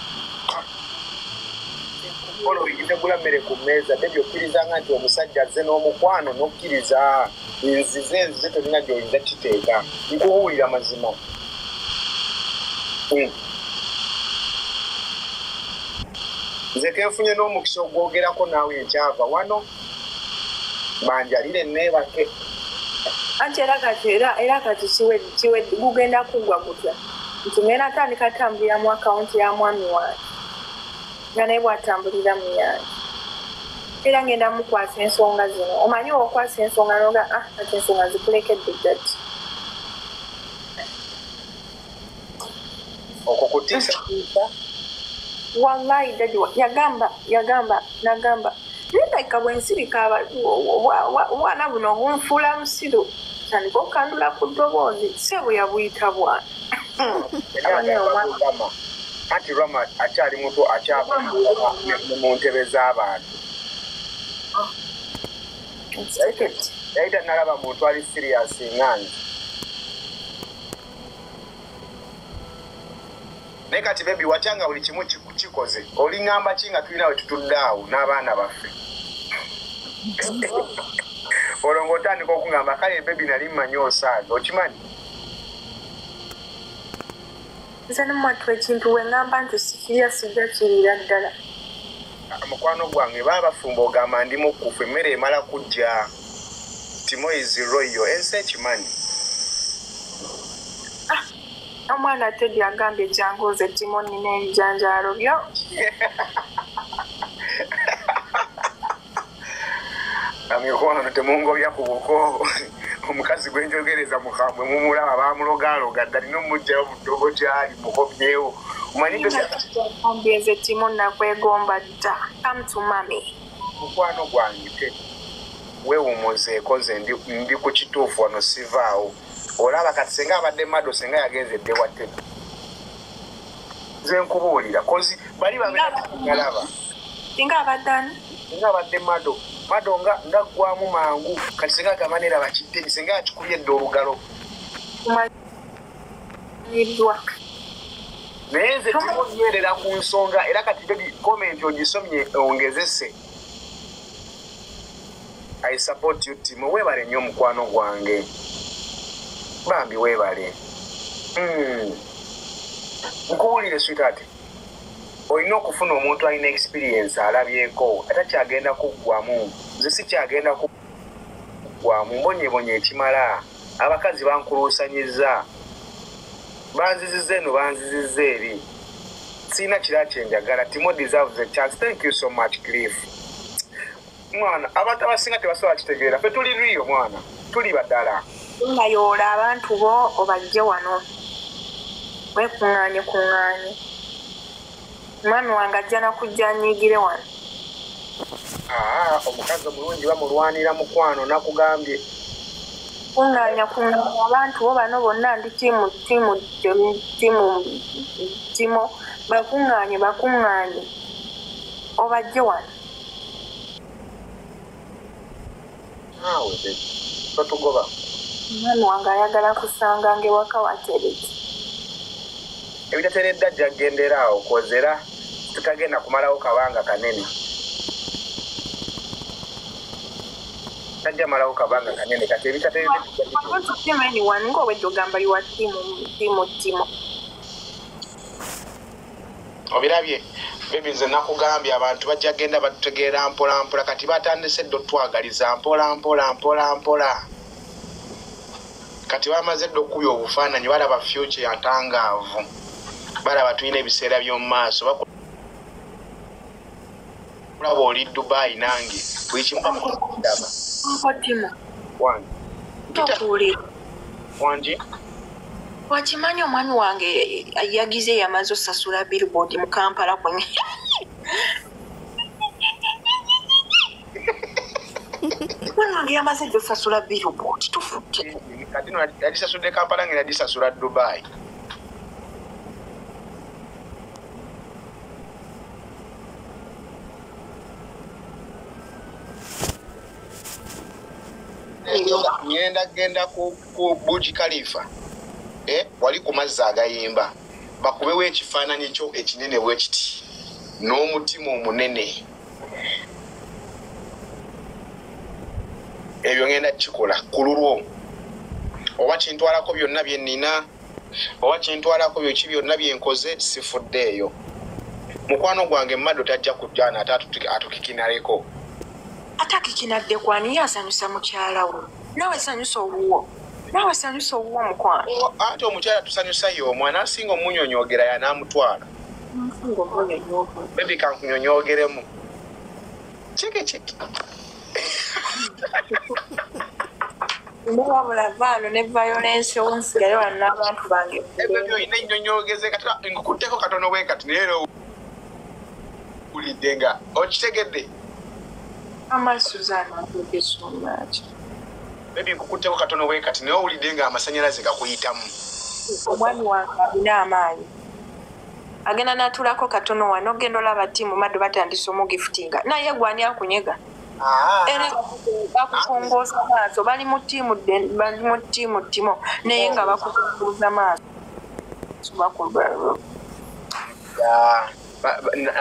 following tegula mmere ku mmeeza baby okkirizanga nti omusajja azze n'omukwano n'okkiriza enzize tolina gy'oyinza kiteeka nkubuulira mazima nze kenfunye n'omukisa ogwogerako naawe enkyava wano banjalire neebake anti era kati kiwedde gugenda kuggwa gutya nti ngenda atandika atambulira mu akawunti ya mwami wange nga naye bw'atambulira mu yange era ngenda mukwasa ensonga zino omanyi okwasa ensonga noga ati ensonga zikulekedde ddati okwo kutiisatiisa wallahi dadi nagamba nendayika bwensirika obwana buno obunfuula musiru n'atandika okukandula ku ddoboozi ssebo yabuyita bwana anti Rama akyali muto akyava mu ntebe z'abantu yayita nalaba muntu ali serious nganzi naye kati bebi watyanga buli kimu kikoze olingamba ki nga tulina we tutudde awo n'abaana baffe olwo ng'otandika okungamba kale bebi nali mmanyi osaaga okimanyi nze nomwatu ekintu wengamba nti sikirya sijja kirira ddala mukwano gwange baabafumba ogamba ndi mukufu emmere emala kujja Timo is royal ensi ekimanyi omwana Teddy agambye jangoze Timo nina ebijanjaalo byo amikwano temungobya ku buko omukazi gwenjogereza mukambwe mumulaba bamulogaloga ddali nomujjayo budogo gyali mukobyewo omanyize Timo nakwegomba dda come to mommy mukwano gwange te weewumuzeeko ze ndi ku kituufu wano sivaawo olaba kati senga abadde Mado senga yagenze dde watte nze nkubuulira kozi bali babealaba singa abaddani senga abadde Mado nga ggwamu mangu kati senga agamanera bakidde senga akikubye edde olugalo naye nze timonyerera ku nsonga era kati bebi komenti ogisomye ongezese I support you Timo weebale nnyo omukwano gwange bambi weebale nkuwulire sweetheart olina okufuna omuntu alina experience alabyeko atakyagenda kuggwamu nze sikyagenda kuggwamu mbonyebonye ekimala abakazi bankuluusanyiza banzizizza eno banzizizza eri siina kira kyenjagala Timo deserves a chance thank you so much Cliff mwana abantu abasinga tebasobola kitegeera fe tuli lwiyo mwana tuli baddala ngayoola abantu bo obajje wano wekuŋŋaanye mwami wange ajja nakujja anyiigire wano omukazi omulungi bamulwanira mukwano nakugambye kuŋŋaanya abantu bo bano bonna ndi Timo bakuŋŋaanye obajje wano awe totugoba mwami wange ayagala kusanga ngewaka watereki ebitateredde ajja gendera awo kozera tutagenda kumalawo kabanga kanene tajja malawo kabanga kanene kati ebitateredde ng'obwedde ogamba liwa Timo obirabye bebi nze nakugambye abantu bajja genda batutegeera mpolampola kati batandise dde otwagaliza mpola kati bamaze dde okubya obufaananyi balaba future yatangaavu balaba tulina ebiseera by'omu maaso bakulaba oli Dubai nange buli kimu bamudaba wangi wakimanyi omwami wange yagize yamaze osasula billboard mu Kampala kwenye wange yamaze osasula billboard Tufudde kati no yalisasudde Kampala ngeri yalisasula Dubai genda ku Burj Khalifa wali ku mazzi agayimba bakubewo ekifaananyi kyo ekinene bwe kiti n'omutima omunene ebyo ngenda kikola ku lulwo oba kintwalako byonna bye nnina oba kintwalako byoki byonna byenkoze sifuddeeyo mukwano gwange Mado tajja kujjana ate atukikinaleko atakikinadde kwani yasanyusa mukyala wo nawe sanyusa owuwo mukwano ate omukyala tusanyusa ye omwana asinga omunyonyogera yanamutwala bebi kankunyonyogeremu cheke wabula vaano ne violence onsigale wano n'abantu bange ebyo oyina ennyonyogeze kati ngukutteko katono bwe kati naye ulidde nga okitegedde Suzanne, I thank you so much. Baby nkukutteko katono bwe kati naye owulidde nga amasanyalaze gakuyitamu. Omwami wange alina amaanyi. Agenda n'atulako katono wano ogenda olaba Timo Mado batandise omugiftinga. Naye gwani akunyega. Era bakukongooza maaso bali mu ttiimu Timo naye nga bakukongooza maaso.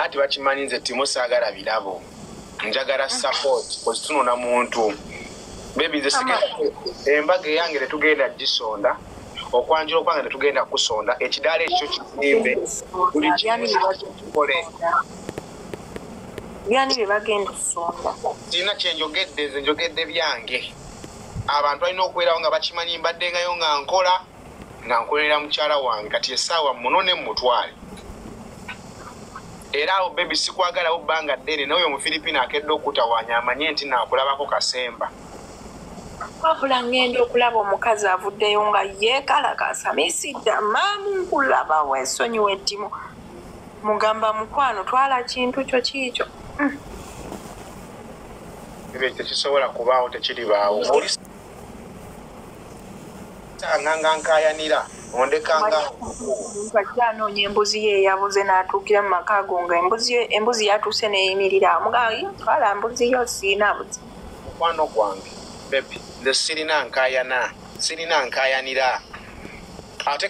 Ati bakimanyi nze Timo saagala birabo. Njagala support kozi tunona muntu. Baby nze sigenda embaga eyange tetugenda gisonda. Okwanjira okwanga tetugenda kusonda. Ekidaala ekyo kizimbe. Buli kikole. Byani bye bagenda kusonda. Sina kyenjogedde nze njogedde byange. Abantu balina okubeerawo nga bakimanyi mbaddengayo nga nkolera mukyala wange kati essaawa munone mutwale. Era awo baby sikwagalawo bbanga ddene nawe Omufiripina akedde okutawaanya amanye nti naakulabako kasemba. Wabula ngenda okulaba omukazi avuddeyo nga yeekalakasa misidda maamu nkulaba weesonyiwe Timo. Mugamba mukwano twala kintu kyo kiikyo. Ebyo tekisobola kubaawo tekiribaawo. Nganga nkaayanira ondekanga ajja anoonya embuzi ye eyabuze n'atuukira mu maka ago nga embuzi yatuuse neeyimirira mugayi twala embuzi yo siina buzi. Mukwano gwange baby nze sirina nkaayanira. Ate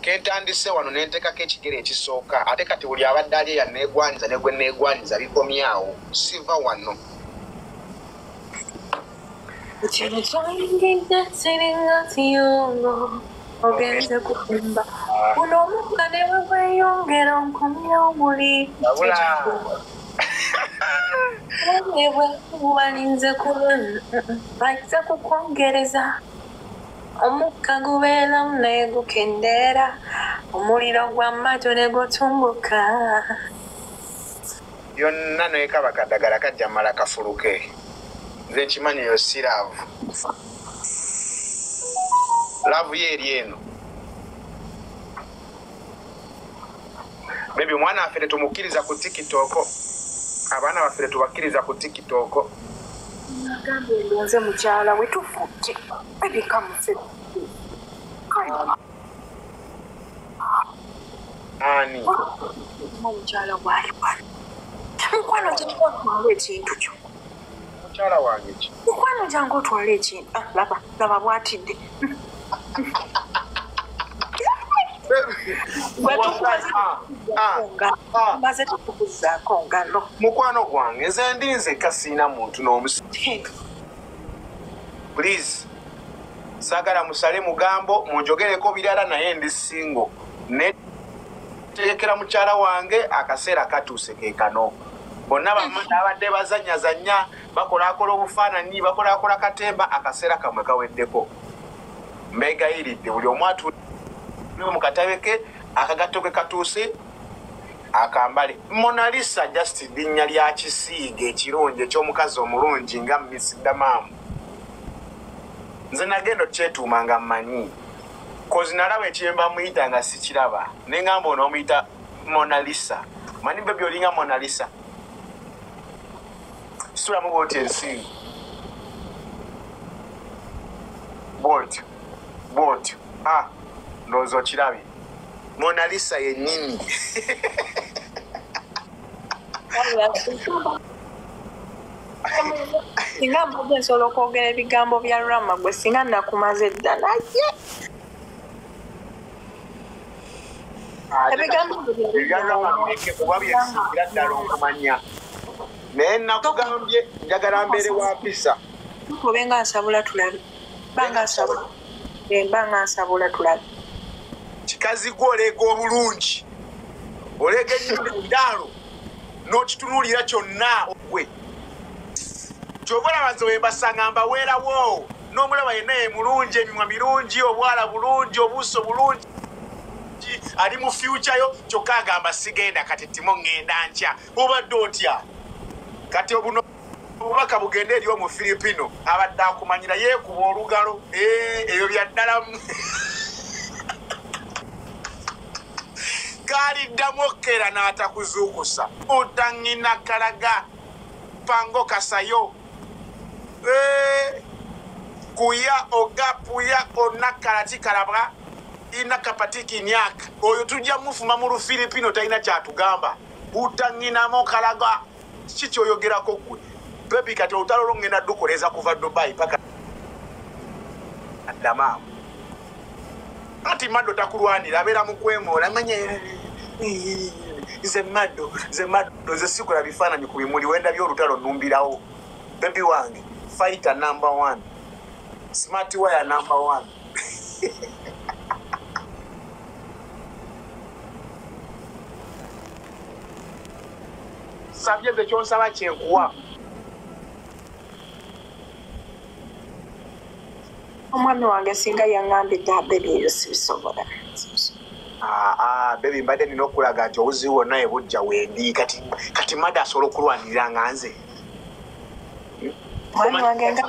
kentandise wano nentekako ekigere ekisooka ate kati buli abadde ali yanneegwanyiza ne gwe neegwanyiza bikomyawo siva wano. Kino kyongedde siringa kiyongo ogenze kukumba kuno omukka ne bwe gweyongera onkomyawo buli ebwe bubalinze balinze kukwongereza omukka gubeeramu naye gukendeera omuliro gwa majo ne gutumbuka yonna naye kaba kaddagala kajja mala kafuluke. Nze nkimanyi yo si laavu. Laavu ye eri eno. Baby omwana waffe tetumukkiriza ku TikTok. Abaana baffe tetubakkiriza ku TikTok. Nagambye ndonze mukyala we tufudde ebikamuze. Ani? Mukyala wali wali. Mukwano gyetwatwala ekintu kyo. Mukyala wange ki? Mukwano gyange otwala ekintu. Laba bwatidde. Maze tukukuzaako ngalo. Mukwano gwange nze ndinze kasiina muntu n'omusi. Please. Sagala musale mugambo munjogereko birala naye ndi singo. Netegekera mukyala wange akaseera katuuse ke kano. Bonna bamanda abadde bazanyazanya bakolakola obufaananyi bakolakola katemba akaseera kamwe kaweddeko. Mbegayiridde buli omu atudde mu katebe ke akagatto ke katuuse akambale. Mona Lisa just linnya lya kisiige ekirungi eky'omukazi omulungi nga Miss Damamu. Nze nagenda okyetuuma nga mmanyi. Kozi nalaba ekiyemba muyita nga sikiraba. Ne ngamba ono omuyita Mona Lisa. Manyi baby olinga Mona Lisa. Sura mu boti ensingo. Boti. Ndowooza okirabye. Mona Lisa yennyini. Singa mbadde nsobola okwogera ebigambo bya Rama gwe singa nakumaze dda naye. Kuba byesingira ddala okumanya. Naye nakugambye njagala mbeere wa mpisa. Obenga nsabula tulabe. Banga nsabula tulabe. Kikazi gwe oleega obulungi. Oleega ennyumba endaalo. N'okitunuulira kyonna gwe. Kyova olaba nze wembasanga mbaweerawo. N'omulaba yenna ye mulungi, emimwa mirungi, obwala bulungi, obuuso bulungi. Ali mu future yo kyokka agamba sigenda kati Timo ngenda nkya. Obadde otya? Kati obuno obubaka bugende eri Omufiripino abadde akumanyira yeekuba olugalo. Ebyo bya ddala. Kaliddamu okkera n'atakuzuukusa. Utangina kalaga pango kasayo. kuya ogapuya onakalati kalabra ina kapatiki nyak oyo tujja mufuma mu Filipino talina kyatugamba utanginamu kalaga kiki oyogerako gwe baby kati olutalo ngenda dukoleza kuva Dubai paka adama ati Mado takulwanira abeera mu kwemola manye ze Mado ze sikula bifaananyi ku bimuli wenda by'olutalo numbirawo baby wange fighter number 1 smart wire number 1 sabye de kyonsaba kyenkuwa omwami wange singa yangambye dda baby eyo sibisobola baby mbadde nina okulaga nti obuzibu bwonna ebujja wendi kati Mado asobola okulwanirira nga nze omwami wange nga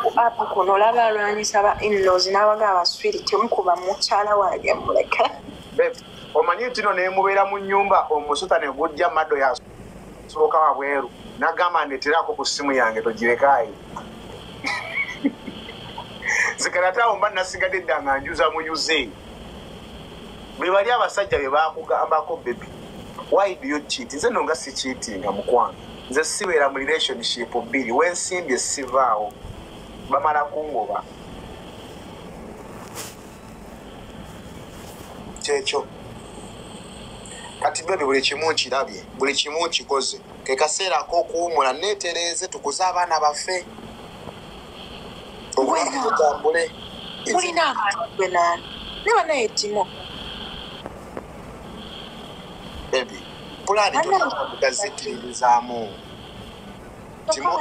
ku apu kuno olaba alwanyisa ba in-laws n'abaga abaswiri temukuba mukyala wange muleke omanyi nti no nemubeera mu nnyumba omusuta ne gujja Mado yasoboka wabweru nagamba ndeterako ku ssimu yange togirekayi zikanatawo mba nasigadde dda nga njuza muyuze bwe bali abasajja be bakugambako baby why do you cheat nze no nga si cheatinga mukwanga nze sibeera mu relationship bbiri wensimbye sivaawo bamala kungoba kyekyo kati baby buli kimu nkirabye buli kimu nkikoze ke kaseera ak'okuwumula neetereeze tukuze abaana baffe obutambule mulina abantu gwe naani ne banaye Timo baby pulani tugazikiririzaamu Timo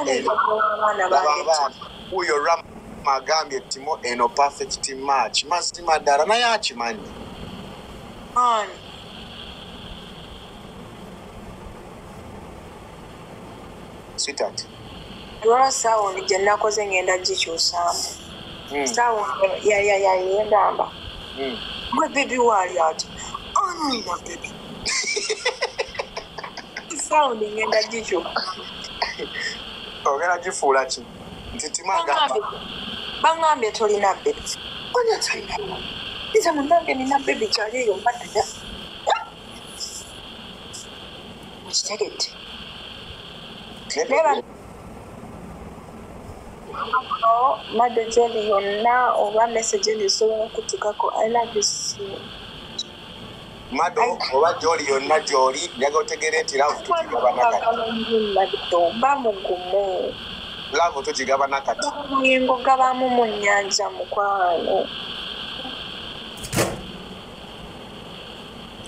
uyo Rama agambye Timo eno perfect match mazima ddala naye akimanyi ani sweetheart lwala saawundi gye nakoze ngenda gikyusaamu saawundi yayendamba gwe baby waali ati anina baby saawundi ngenda gikyuka ogenda gifuula ki nti Timo baŋŋambye tolina baby onya tolina nze munange nina baby kyali eyo mbaddeda mukitegedde Mado gyoli yonna oba message ndisobola okutukako I love you so Mado oba gyoli yonna gyoli njaga otegere nti laavu tugigabana kati bamugumu laavu tugigabana kati omuyingo gabamu mu nnyanja mukwano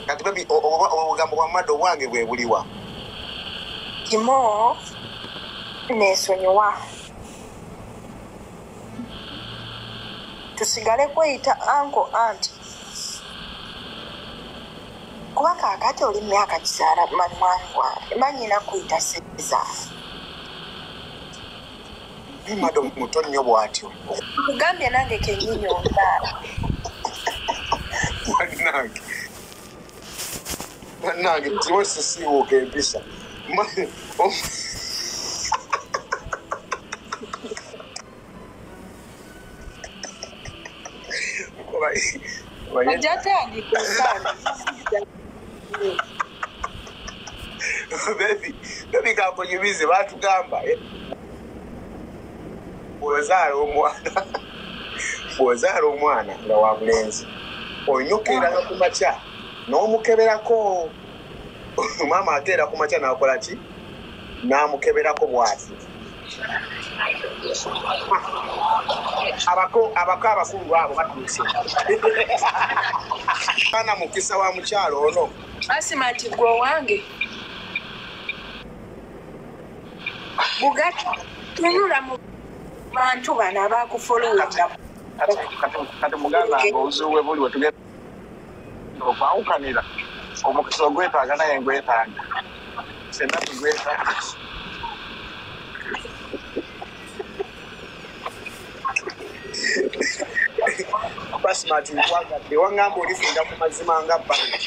kati baby obugambo bwa Mado bwange bwe buliwa Timo neesonyiwa tusigale kweyita uncle aunt kuba kaakati oli myaka kisaala mwani wange manyina kuyita seza Mado muto nnyo bw'atyo kugambye nange kenyini ondaala bannange Timo sisiiwuuka empisa baby kakunyumize batugamba bw'ozaala omwana nga wa bulenzi onyokeranga ku makya n'omukeberako maama akeera ku makya n'akola ki n'amukeberako bw'ati abako abakulu abo batuuse kana mukisa wa mukyalo ono asima nti gwe wange bugati tunula mu bantu bano abakufolowinga kati muganda nga obuzibu buli wetugenda okwawukanira omukisa ogwetaaga naye ngwetaaga senna tugwetaaga basmati nkwagadde wangamba olifunda mu mazima nga bbanga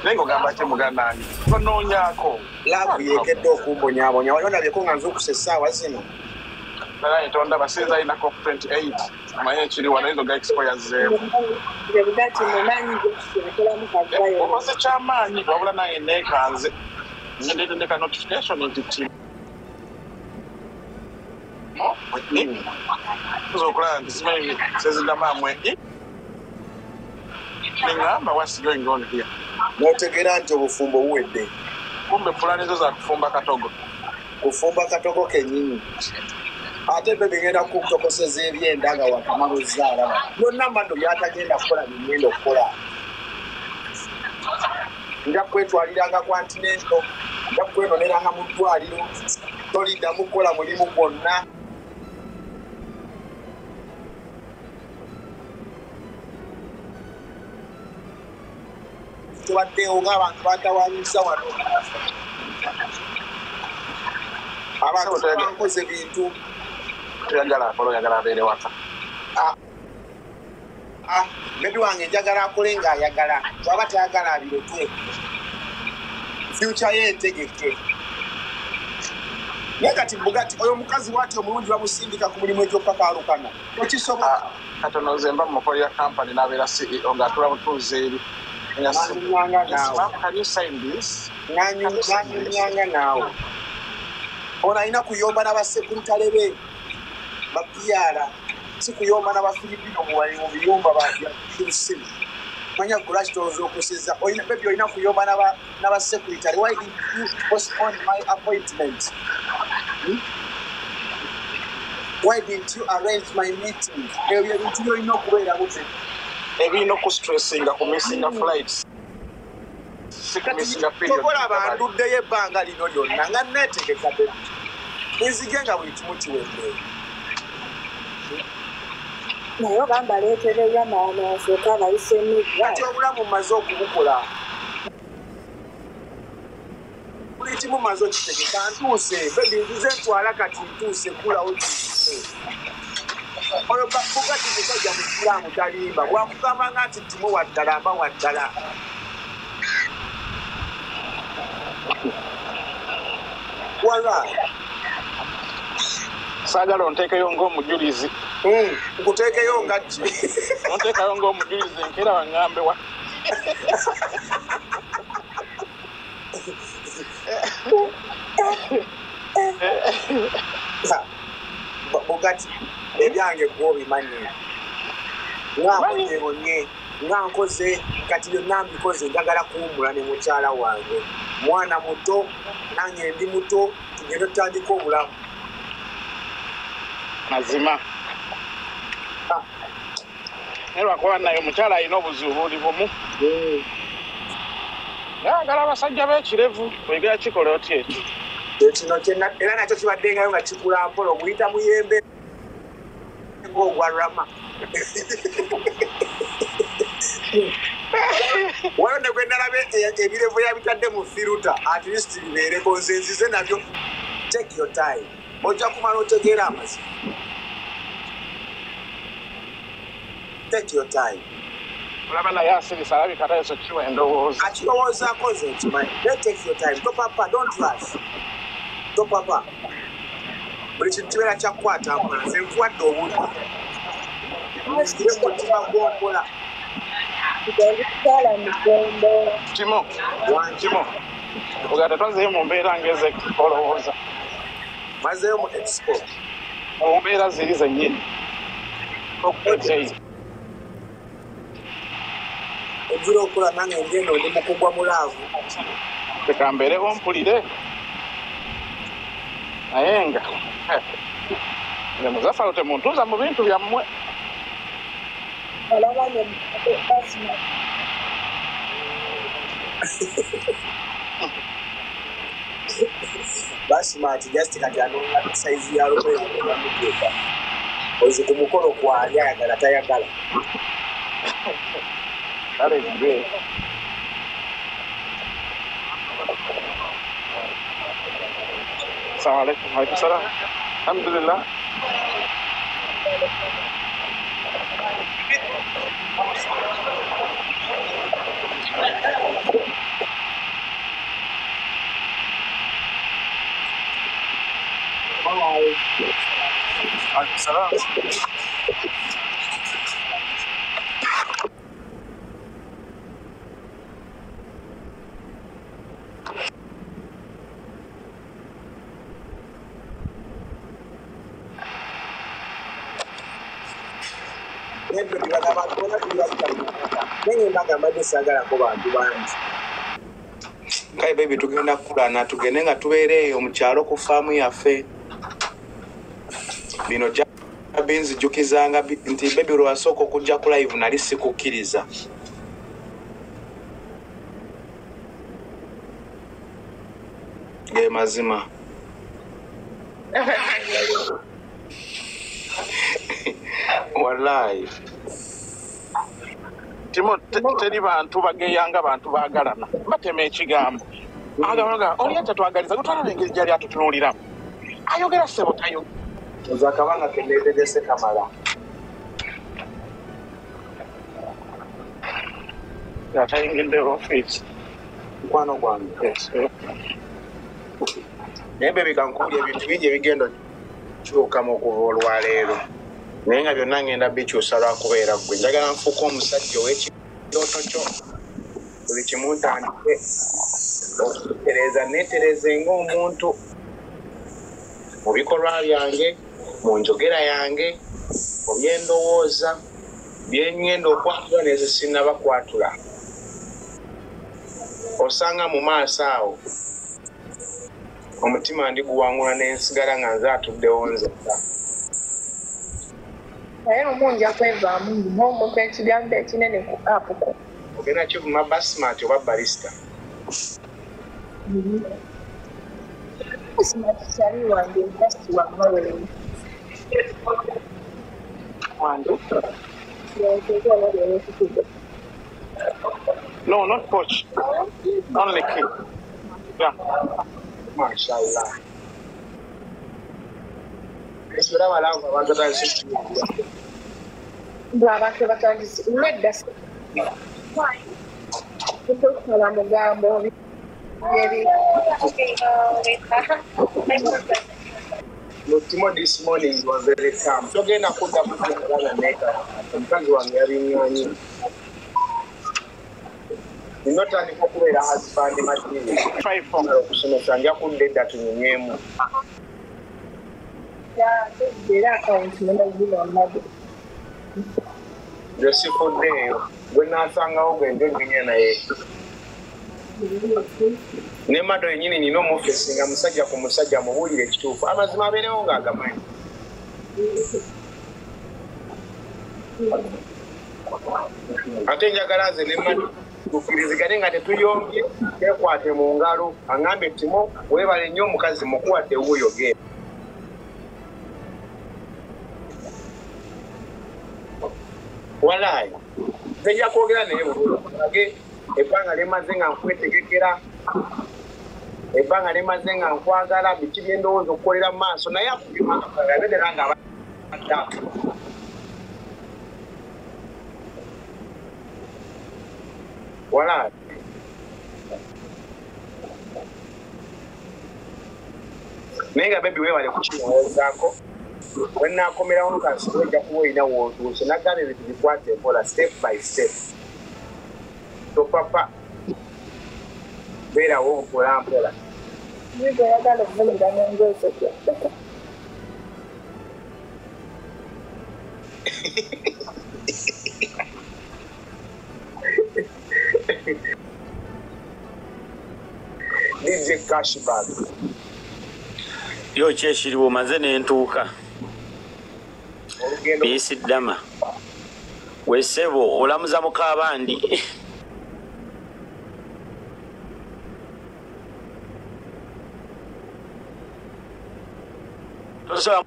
naye ng'ogamba ki muganda wange tonoonyako laavu yeekedde okumbonyaabonya wali onabyeko nga nzukusa essaawa zino Naye ntonda basinza alina COP28 amanye ekiri wano izo ga expires okoze kyamaanyi wabula nange neekanze ndeka notification nti Timo okulaba nti simanyi sezidamamwe neŋŋamba what's going on here n'otegeera nti obufumbo buwedde kumbe pulaani zo za kufumba katogo kennyini ate be bigenda kukutokoseza ebyenda nga wakamala ozaala byonna mbaddo byatagenda kukola bigenda okukola nja kwetwaliranga kwantinento nja kwenoneranga mu ddwaliro toliddamu kukola mulimu gwonna tubaddewo ng'abantu batawanyisa wano abantu bankoze bintu toyagala akole oyagala abeere waka bebi wange njagala akole ng'ayagala bwaba tayagala abireke fyuca ye entegeke naye kati bugati oyo omukazi waati omulungi bamusindika ku mulimu egy'okukakaalukana tekisoboka katono nze mba mumakolera kampani n'abeera CEO ng'atula butuuzi eri nanyunyanga naawe ono alina kuyomba n'abasekuritale be bapiara si kuyomba n'abafiripino mu biyumba bakirusiri manya kulaki tolooza okusiza bebi olina kuyomba n'abasekuritale. Why did you postpone my appointment? Why didn't you arrange my meeting? Ebyo ebintu byolina okubeera buti ebirina okustressinga ku missinga flights tokola banduddeyo ebbanga lino lyonna nga neetegeka bebi nzige nga buli kimu kiwedde naye ogamba leetereyo naasooka abayise emigga kati obulamu mmaze okubukola buli kimu mmaze okitegeka ntuuse bebi nzize ntwala kati ntuuse kulawo kiise oyo bugati musajja musiraamu talimba bwakugambanga nti Timo waddala mba waddala wala saagala onteekeyo ng'omujulizi nkuteekeyo nga ki onteekayo ng'omujulizi nkeera baŋŋambe wa bugati ebyange gwobimanyi ngaabonyebonye nga nkoze kati byonna mbikoze njagala kuwumula ne mukyala wange mwana muto nange ndi muto tugenda tutandika obulamu mazima naye lwakuba naye omukyala alina obuzibu buli bumu yagala abasajja b'ekirevu oyigera kikole oti ekyo ekino era nakyo kibaddengayo nga kikula mpola omuyita muyembe ng'ogwa rama wano ne gwe nalaba ebirevu yabitadde mu firuta at least bibeereko nze nzize nabyo take your time ojja kumala otegeera amazima take your time olaba naye asirisa alabika tayoso kiwa endowooza akirowoozaako nze nkimanyi take your time topapa don't rush topapa buli kintu kibeera kyakukwata mpola nze nkuwadde obudde mutima gw'okola Timo ogata twazeeyo mu mbeera ngeze olowooza mazeeyo mu expo mu mbeera ziri zennyini okutegeyi ojjula okukola nange ngendo ndi mukugwa mulaavu leka mbeereho mpulire naye nga nze muzaffalo temuntuuza mu bintu byammwe Basmati just kati anonga size ya rope yamuteeka ozi ku mukolo kwali ayagala tayagala kale gwe assalamu alaikum wa salam alhamdulillah Salam. Kale baby tugenda kukulana tugende nga tubeereeyo mu kyalo ku faamu yaffe. Bino binzijjukizanga nti baby lwasooka okujja ku live nali sikukkiriza. Ge mazima. Wallahi. Timo teri bantu bageyanga bantu bagalana. Batema ekigambo. Agaga oli atatwagaliza gutwala engeri gyali atutunulira. Ayogera sebo tayo. Zakabanga kendetegese kamala. Yatayingidde office. Mukwano gwange. Yes. Naye baby kankubye ebintu bingi ebigenda kyukamu okuva olwaleero. Naye nga byonna ngenda bikyusa lwakubeera ggwe. Njagala nfuuka omusajja ow'ekirooto kyo. Buli kimu ntandike okutereeza neetereze ng'omuntu mu bikolwa byange, mu njogera yange, mu byendowooza, byeŋŋenda okwatula n'ezisinnaba kwatula. Osanga mu maaso awo omutima ndiguwangula n'ensigala nga nze atuddewo nzekka. Naye omunja kwevaamu ng'omuntu ekigambo ekinene ku apu ko. Ogenda kivuma Basmati oba Barista? Basmati kyali wange basi wamawere. Wandu? No, not poach. Only king. Yeah. Mashallah. Esura malavu abantu tansi. Abantu batandise nedda. Kutokala mugambo yeri. Timo this morning was very calm. Togenda kudda kujjana neka. Omukazi wange yabinywanyi. Ninotandika okubeera husband matini. Okusomesa nja kudda edda tunyumyemu. Era akawunti nenagina omado. Nze sifuddeeyo. Gwe naasangawo gwe njogenya naye. Ne Mado yennyini nina omufesi nga musajja ku musajja mubuulire ekituufu. Amazima abeerewo ng'agamanyi. Ate njagala nze ne Mado tukkirizigane nga tetuyombye twekwate mu ngalo. Aŋŋambe Timo weebale nnyo omukazi mukuwadde wuuyo genda. Wallahi nzija kwogera naye bulungi ebbanga lemaze nga nkwetegekera, ebbanga lemaze nga nkwagala, biki byendowooza okukolera mu maaso naye akubimaaabedera nga abadda wallahi naye nga bebi weebale kukiwozaako. When I come around, I say, "We're going to so not going to be quite for a step by step." So, Papa, better won't for Ampola. You go out of the window and go to DJ Cashback. Yo kyekiriwo maze n'entuuka. Bisi ddama. Wesebo olamuza mukabandi. Tosobola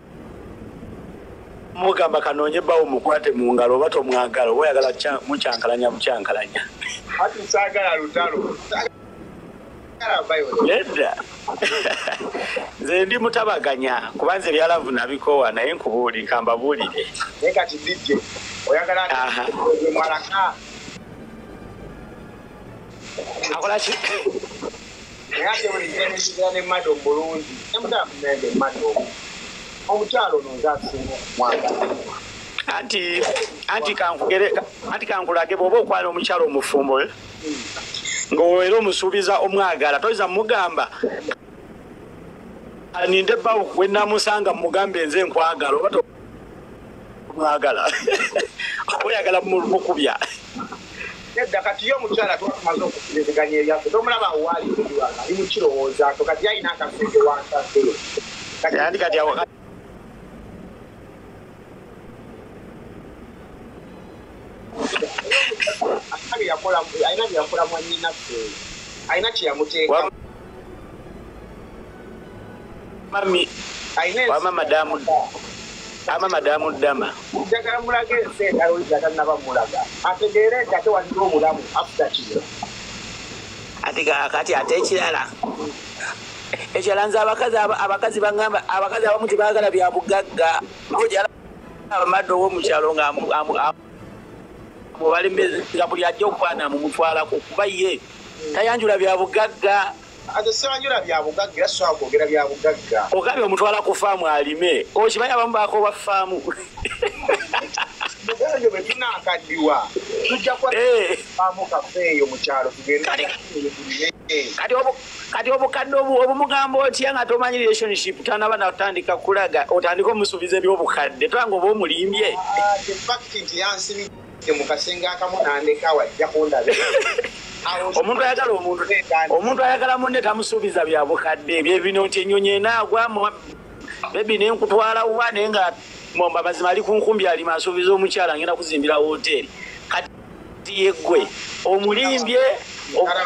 mugamba kanoonye bawo mukwate mu ngalo oba tomwagala oba oyagala mucyankalanya bucyankalanya. Ati saagala lutalo. Nedda. Nze ndi mutabaganya kuba nze byalavu nabikowa naye nkubuuli kambabuulire. Naye kati DJ oyagala malaka. Akola ki? Naye ate buli nsigira ne Mado bulungi. Nemutaba kumende Mado. omukyalo ono nzasinga mwagala anti kankulage bw'oba okwala omukyalo omufumbo ng'oweera omusuubiza omwagala toyinza mugamba ninde bbawo gwe namusanga mugambe nze nkwagala oba tomwagala oyagala mukubya nedda kati yo omukyala twatumaze okukiriziganya eryaffe tomulaba waali ali mu kirowoozaako kati alina akasenge wansatteyo andi kati alina byeyakola mwannyinaffe alina kyeyamuteeka madamu dama njagala mulage ensi endala tanaba mulaga ategeere nti ate walina omulamu afuta kiro kati ate ekirala ekirala nze abakazi bagamba abakazi abamu tebaagala bya bugagga Mado ow'omukyalo nga nga buli ajja okwana mumutwalako kuba ye tayanjula bya bugagga ate sibanjula bya bugagga era sobola kwogera bya bugagga ogambye omutwala ku faamu alime okimanyi abamu baako oba faamu mugenjo bwe tunaakaddiwa tujja kwafaamu kafeeyo mu kyalo tugende kati obukadde obumugamba otya nga tomanyi relationship tanaba natandika kulaga otandika omusuubiza ebyobukadde tolanga oba omulimbye efakiti nti yansibidde mu kasenge akamu nandeka wajja kundabe omuntu ayagala munne tamusuubiza bya bukadde ebyo bino nti ennyonyi enaagwa bebi nenkutwala wa naye nga mazima ali kunkumbi alima asuubiza omukyala ngenda kuzimbira woteeri kati yeggwe omulimbye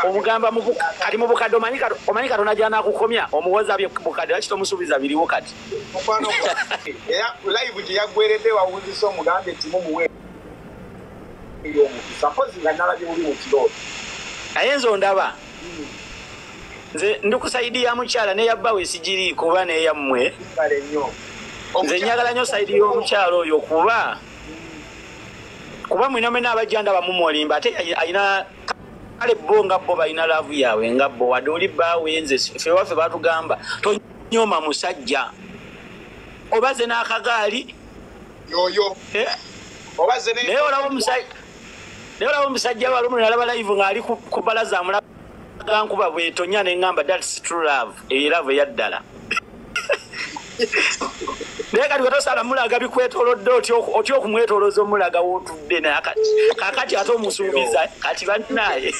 omugamba kati mu bukadde omanyi Katonda gyanakukomya omuwoza bukadde laki tomusuubiza biriwo kati era live gye yaggweredde wawuzisa omugambe Timo muwe sapozi nga nalabye buli mu kirooto naye nze ondaba nze ndikusayidi ya mukyala neyabbawe sigiriiko oba neyammwe nze nyagala nnyo sayidi y'omukyala oyo kuba mwina mwena abajja ndaba mumulimba ate ayina kale bo nga bo balina laavu yaabwe nga bo wadde oli bbaawe nze ffe waffe batugamba tonyooma musajja obaze n'akagaali yoyo obaze naye olaba omusajja walumu nalaba live ng'ali ku balaza amulaga nkuba bwetonya neŋŋamba that's true love eyo laavu eyaddala naye kati wetosala mulaga bikwetolodde otya okumwetoloza omulaga wotudde kakati ate omusuubiza kati bannaye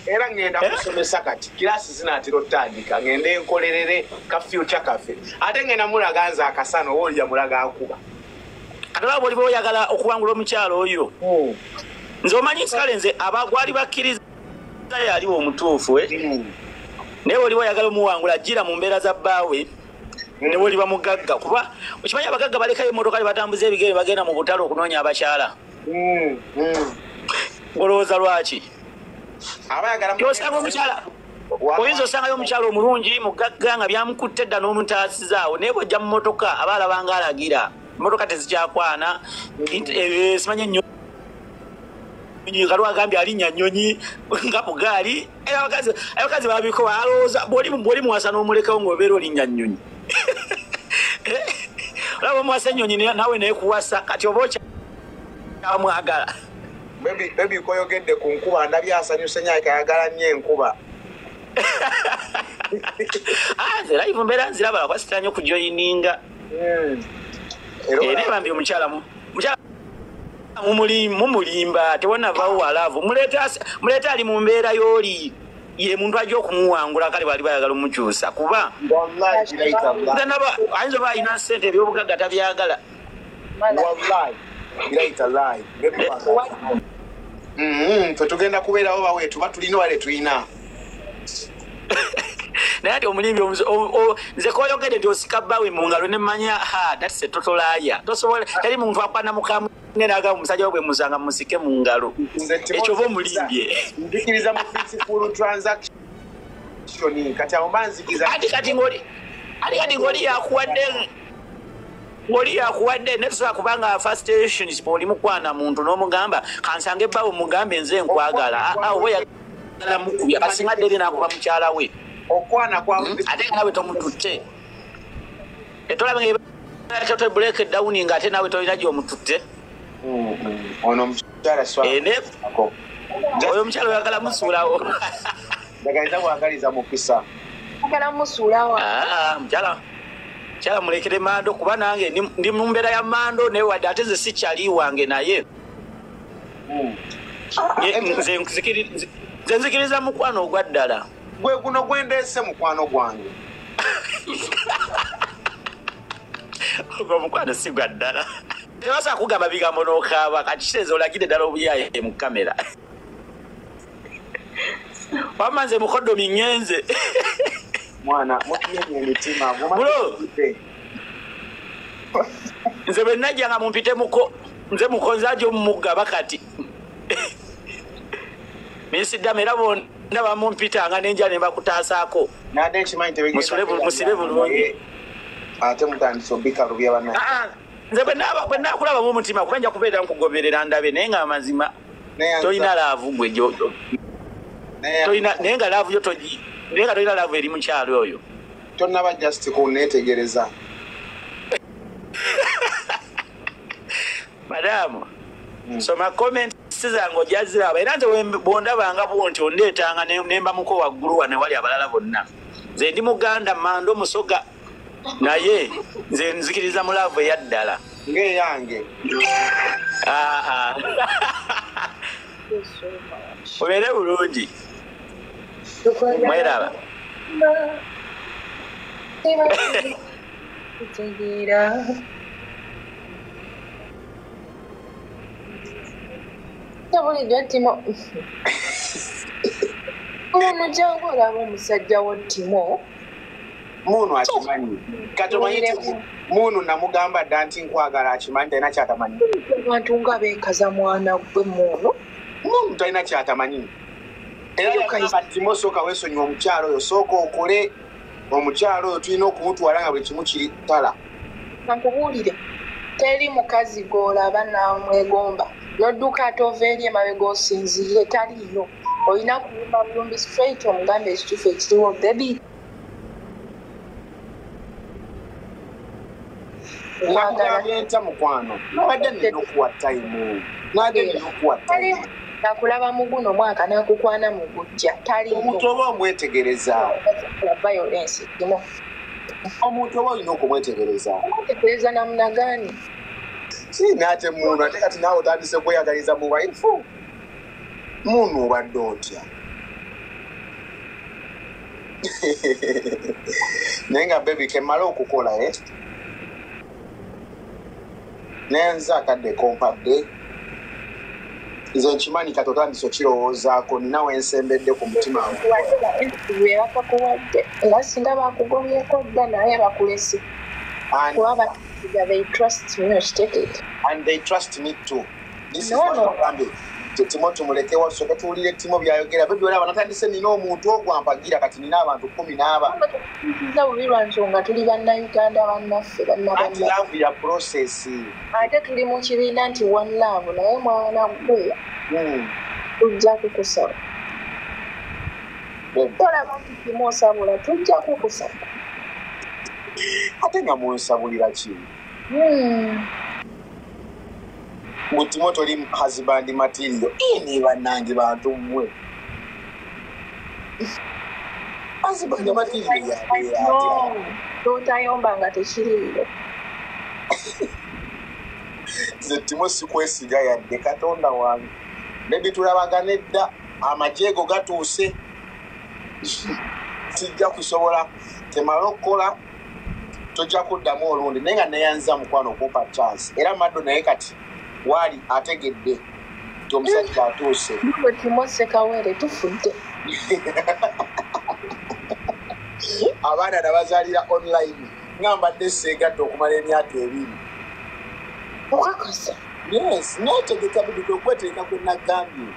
era ngenda kusomesa kati kirasi zinaatera otandika ngende enkolerere ka future kaffe ate ngenda mulaga nze akasano owoolya mulaga nkuba ate baba oliba oyagala okuwangula omukyalo oyo nze omanyi kale nze abagwali bakkiriza yaliwo omutuufu naye oliba oyagala omuwangula jjira mu mbeera za bbaawe ne bwoliba mugagga kuba okimanyi abagagga balekayo emmotoka batambuza ebigere bagenda mu butale okunoonya abakyala olowooza lwaki osanga omukyala oyinza osangayo omukyala omulungi mugagga nga byamukutte edda n'omutaasizaawo naye bwojja mu mmotoka aba alabanga alagira emmotoka tezikyakwana simanyi ennyo kalwagambye alinnya nnyonyi nga bugaali abakazi babiko alowooza bw'oli muwasa n'omulekawo ng'obeera olinnya nnyonyi olaba omuwasa ennyonyi nawe naye kuwasa kati oba okyamwagala bebi koyogedde ku nkuba ndabye asanyuse nyo akayagala nnyo enkuba nze live mbeera nziraba akwasitira nnyo kujoyininga era bambi omukyala mumulimba tewonavaawo walaavu muleeta ali mu mbeera y'oli ye muntu ajja okumuwangula kale bali bayagala omukyusa kuba ayinza oba alina ssente ebyobugagga tabyagala fe tugenda kubeerawo baweetu batulina wale tulina naye ati omulimbi nze koyogedde nti osika bbawe mu ngalo nemanya that's a total liar tosobola teri muntu akwana mukamu nenaga omusajja we bwe musanga musike mu ngalo ekyo oba omulimbye ndikiriza mu peaceful transaction kati abo banzikiza kati ng'oli yakuwadde netusobola kubanga first station oli mukwana muntu n'omugamba kansange bbawe mugambe nze nkwagala oba oyagala mukubya kasingadde eri nakuba mukyala we okwana kwa ate nawe tomututte etolaba nga to break down ngate nawe tolina gy'omututte ono mukyala swako oyo mukyala oyagala musuulawo ndagaliza bwagaliza mukisa agala musuulawo mukyala mulekere Mando kuba nange ndi mu mbeera ya Mando naye wadde ate ze sikyali wange naye nze nzikiriza mukwano ogwa ddala gwe guno gwendeese mukwano gwange ogwo mukwano si gwa ddala tebasobola kugamba bigambo n'okaaba kati kiteeza olagire ddala obuyaye mu kamera wamma nze mukoddomi ŋŋenze mwana mutumenye emitima bulo nze bwe najja nga mumpite nze mukonzaji omumugaba kati minsiddama era bonna bamumpitanga nenja ne bakutaasaako musibe bulungi ate mutandisa obika lubya banna nze bwe nakulabamu omutima kuba nja kubeera nkugoberera ndabe naye nga amazima tolina laavu gwe naye nga laavu yo naye nga tolina laavu eri mukyalo oyo tonaba just kuneetegereza madamu soma comment zange ojaziraba era nze bwondabanga bwonti ondeetanga nemba muko waggulu wane wali abalala bonna nze ndi muganda Mando Musoga naye nze nzikiriza mu laavu eyaddala ng'eyange obeere bulungi mweraba Bulijjo Timo ono jangu olaba omusajja wo Timo munu akimanyi kati omanyi munu namugamba dda nti nkwagala akimanyi talina kyatamanyi abantu nga beekaza mwana gwe munu talina kyatamanyi era Timo sooka weesonyiwa omukyalo oyo sooka okole omukyalo oyo tulina okumutwala nga buli kimu kiri tala nankubuulire teri mukazi gw'olaba namwegomba nodduka ate ova eri emabega osinzire taliyo olina kuyimba bulumbi straight omugambe ekituufu ekiriwo bebi nakugambye ntya mukwano nabadde nina okuwa tayimu nakulaba mu guno mwaka nakukwana mu gujja taliyo omuntu oba omwetegereza violence Timo omuntu oba olina okumwetegereza namunagani sinate munu ate kati naawe otandise kweyagaliza mu waifu munu obadde otya naye nga bebi kemala okukola nenza akadde kompadde nze nkimanyi kati otandise okirowoozaako ninawe ensembedde ku mutima bakakuwadde era singa bakugobyeko dda naye bakulese kuba they trust me, take it. And they trust me too. This is what I'm doing. Timo tumulekewa soka tuulire Timo byayogera bebi wala banatandise nina omuntu ogwampagira kati nina abantu 10 nza bubirwa nsonga tuli bannayuganda bannaffe ati love ya process ate tuli mu kibiina nti one love naye mwana gwe tujja kukusaba olaba nti Timo osabula tujja kukusaba ate nga munsabulira ki Timo toli husband material ini bannange bantu mmwe husband material totayomba nga tekiriyo nze Timo sikwesiga yadde Katonda wange bebi tulabagana edda amajeego gatuuse sijja kusobola temala okukola tojja kuddamu olundi naye nga neyanza mukwano okumpa chance era Mado naye kati wali ategedde nti omusajja atuuse Timo sekawere tufudde abaana nabazaalira online ngambadde seegatta okumala emyaka 2 okakasa yes netegeka bidde okweteeka kwe nagambye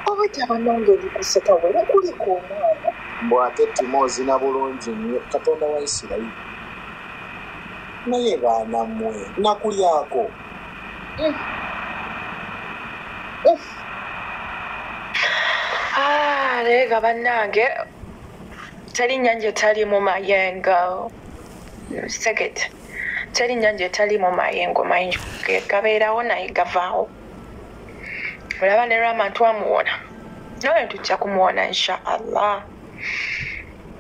obajja bannange ebikusekawere kuliko omwana mbwate Timo ozina bulungi nnyo Katonda wa Isirayiri naye baana mmwe nakulyako naye nga bannange teri nnyanja etali mu mayengo. Second, teri nnyanja etali mu mayengo gabeerawo naye gavaawo. Olaba ne Rama twamuwona naye tujja kumuwona inshaallah.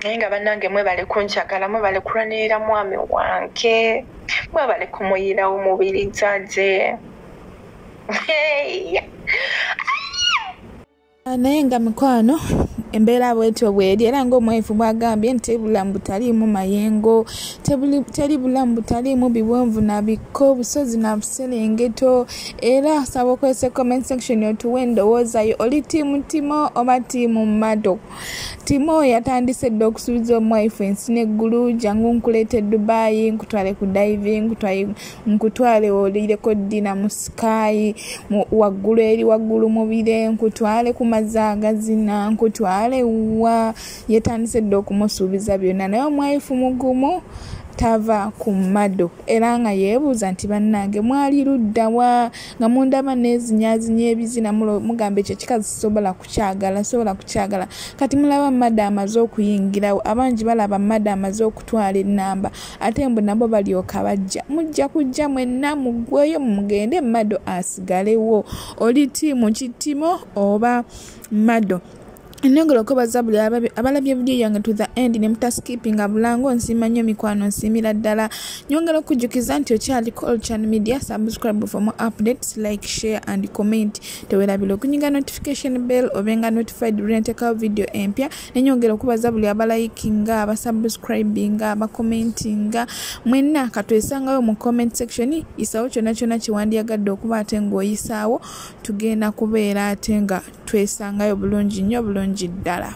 Naye nga bannange mwebale kunkyagala, mwebale kulwanirira mwami wange, mwebale kumuyirawo mubiri jjaje. Naye nga mikwano embeera bwetyo bweri era ng'omwefu bwagambye nti tebulamu butaliimu mayengo, teri bulamu butaliimu biwonvu na bikko, busozi na buserengeto. Era saba okozesa comment section otuwe endowooza yo, oli tiimu Timo oba tiimu Mado? Timo yatandise dda okusuubiza omwaifu ensi n'eggulu, jangu nkuleete Dubai, nkutwale ku diving, nkutwale oliireko dina mu sky waggulu eri waggulu mu bire, nkutwale ku mazzi agazina, nkutwale wa. Yetandise dda okumusuubiza byonna, naye omwaifu mugumu tava ku Mado. Era nga yeebuuza nti bannange mwali ludda wa, nga mundaba neezinyazinya ebizina mugamba ekyo kikazi sobola kukyagala. Kati mulaba Mado amaze okuyingirawo, abangi balaba Mado amaze okutwala ennamba, ate mbu nabo balyoka bajja. Mujja kujja mwenna muggweyo mugende, Mado asigalewo. Oli tiimu ki Timo oba Mado? Nengolo kubaza buli abalabye video yange to the end ne mutaskipping abulango. Nsima nnyo mikwano, nsimira ddala. Nyongera okujjukiza nti okyali Culture Media. Subscribe for more updates, like, share and comment. Tewerabira okunyiga notification bell obenga notified renteka video empya. Nenyongera okubaza buli abalikinga, abasubscribinga, abakomentinga. Mwenna katwesangayo mu comment section. Isawo kyonna kiwandiyagadde okuba ate ng'oyisaawo, tugenda kubeera ate nga twesangayo bulungi nnyo, bulungi ddala.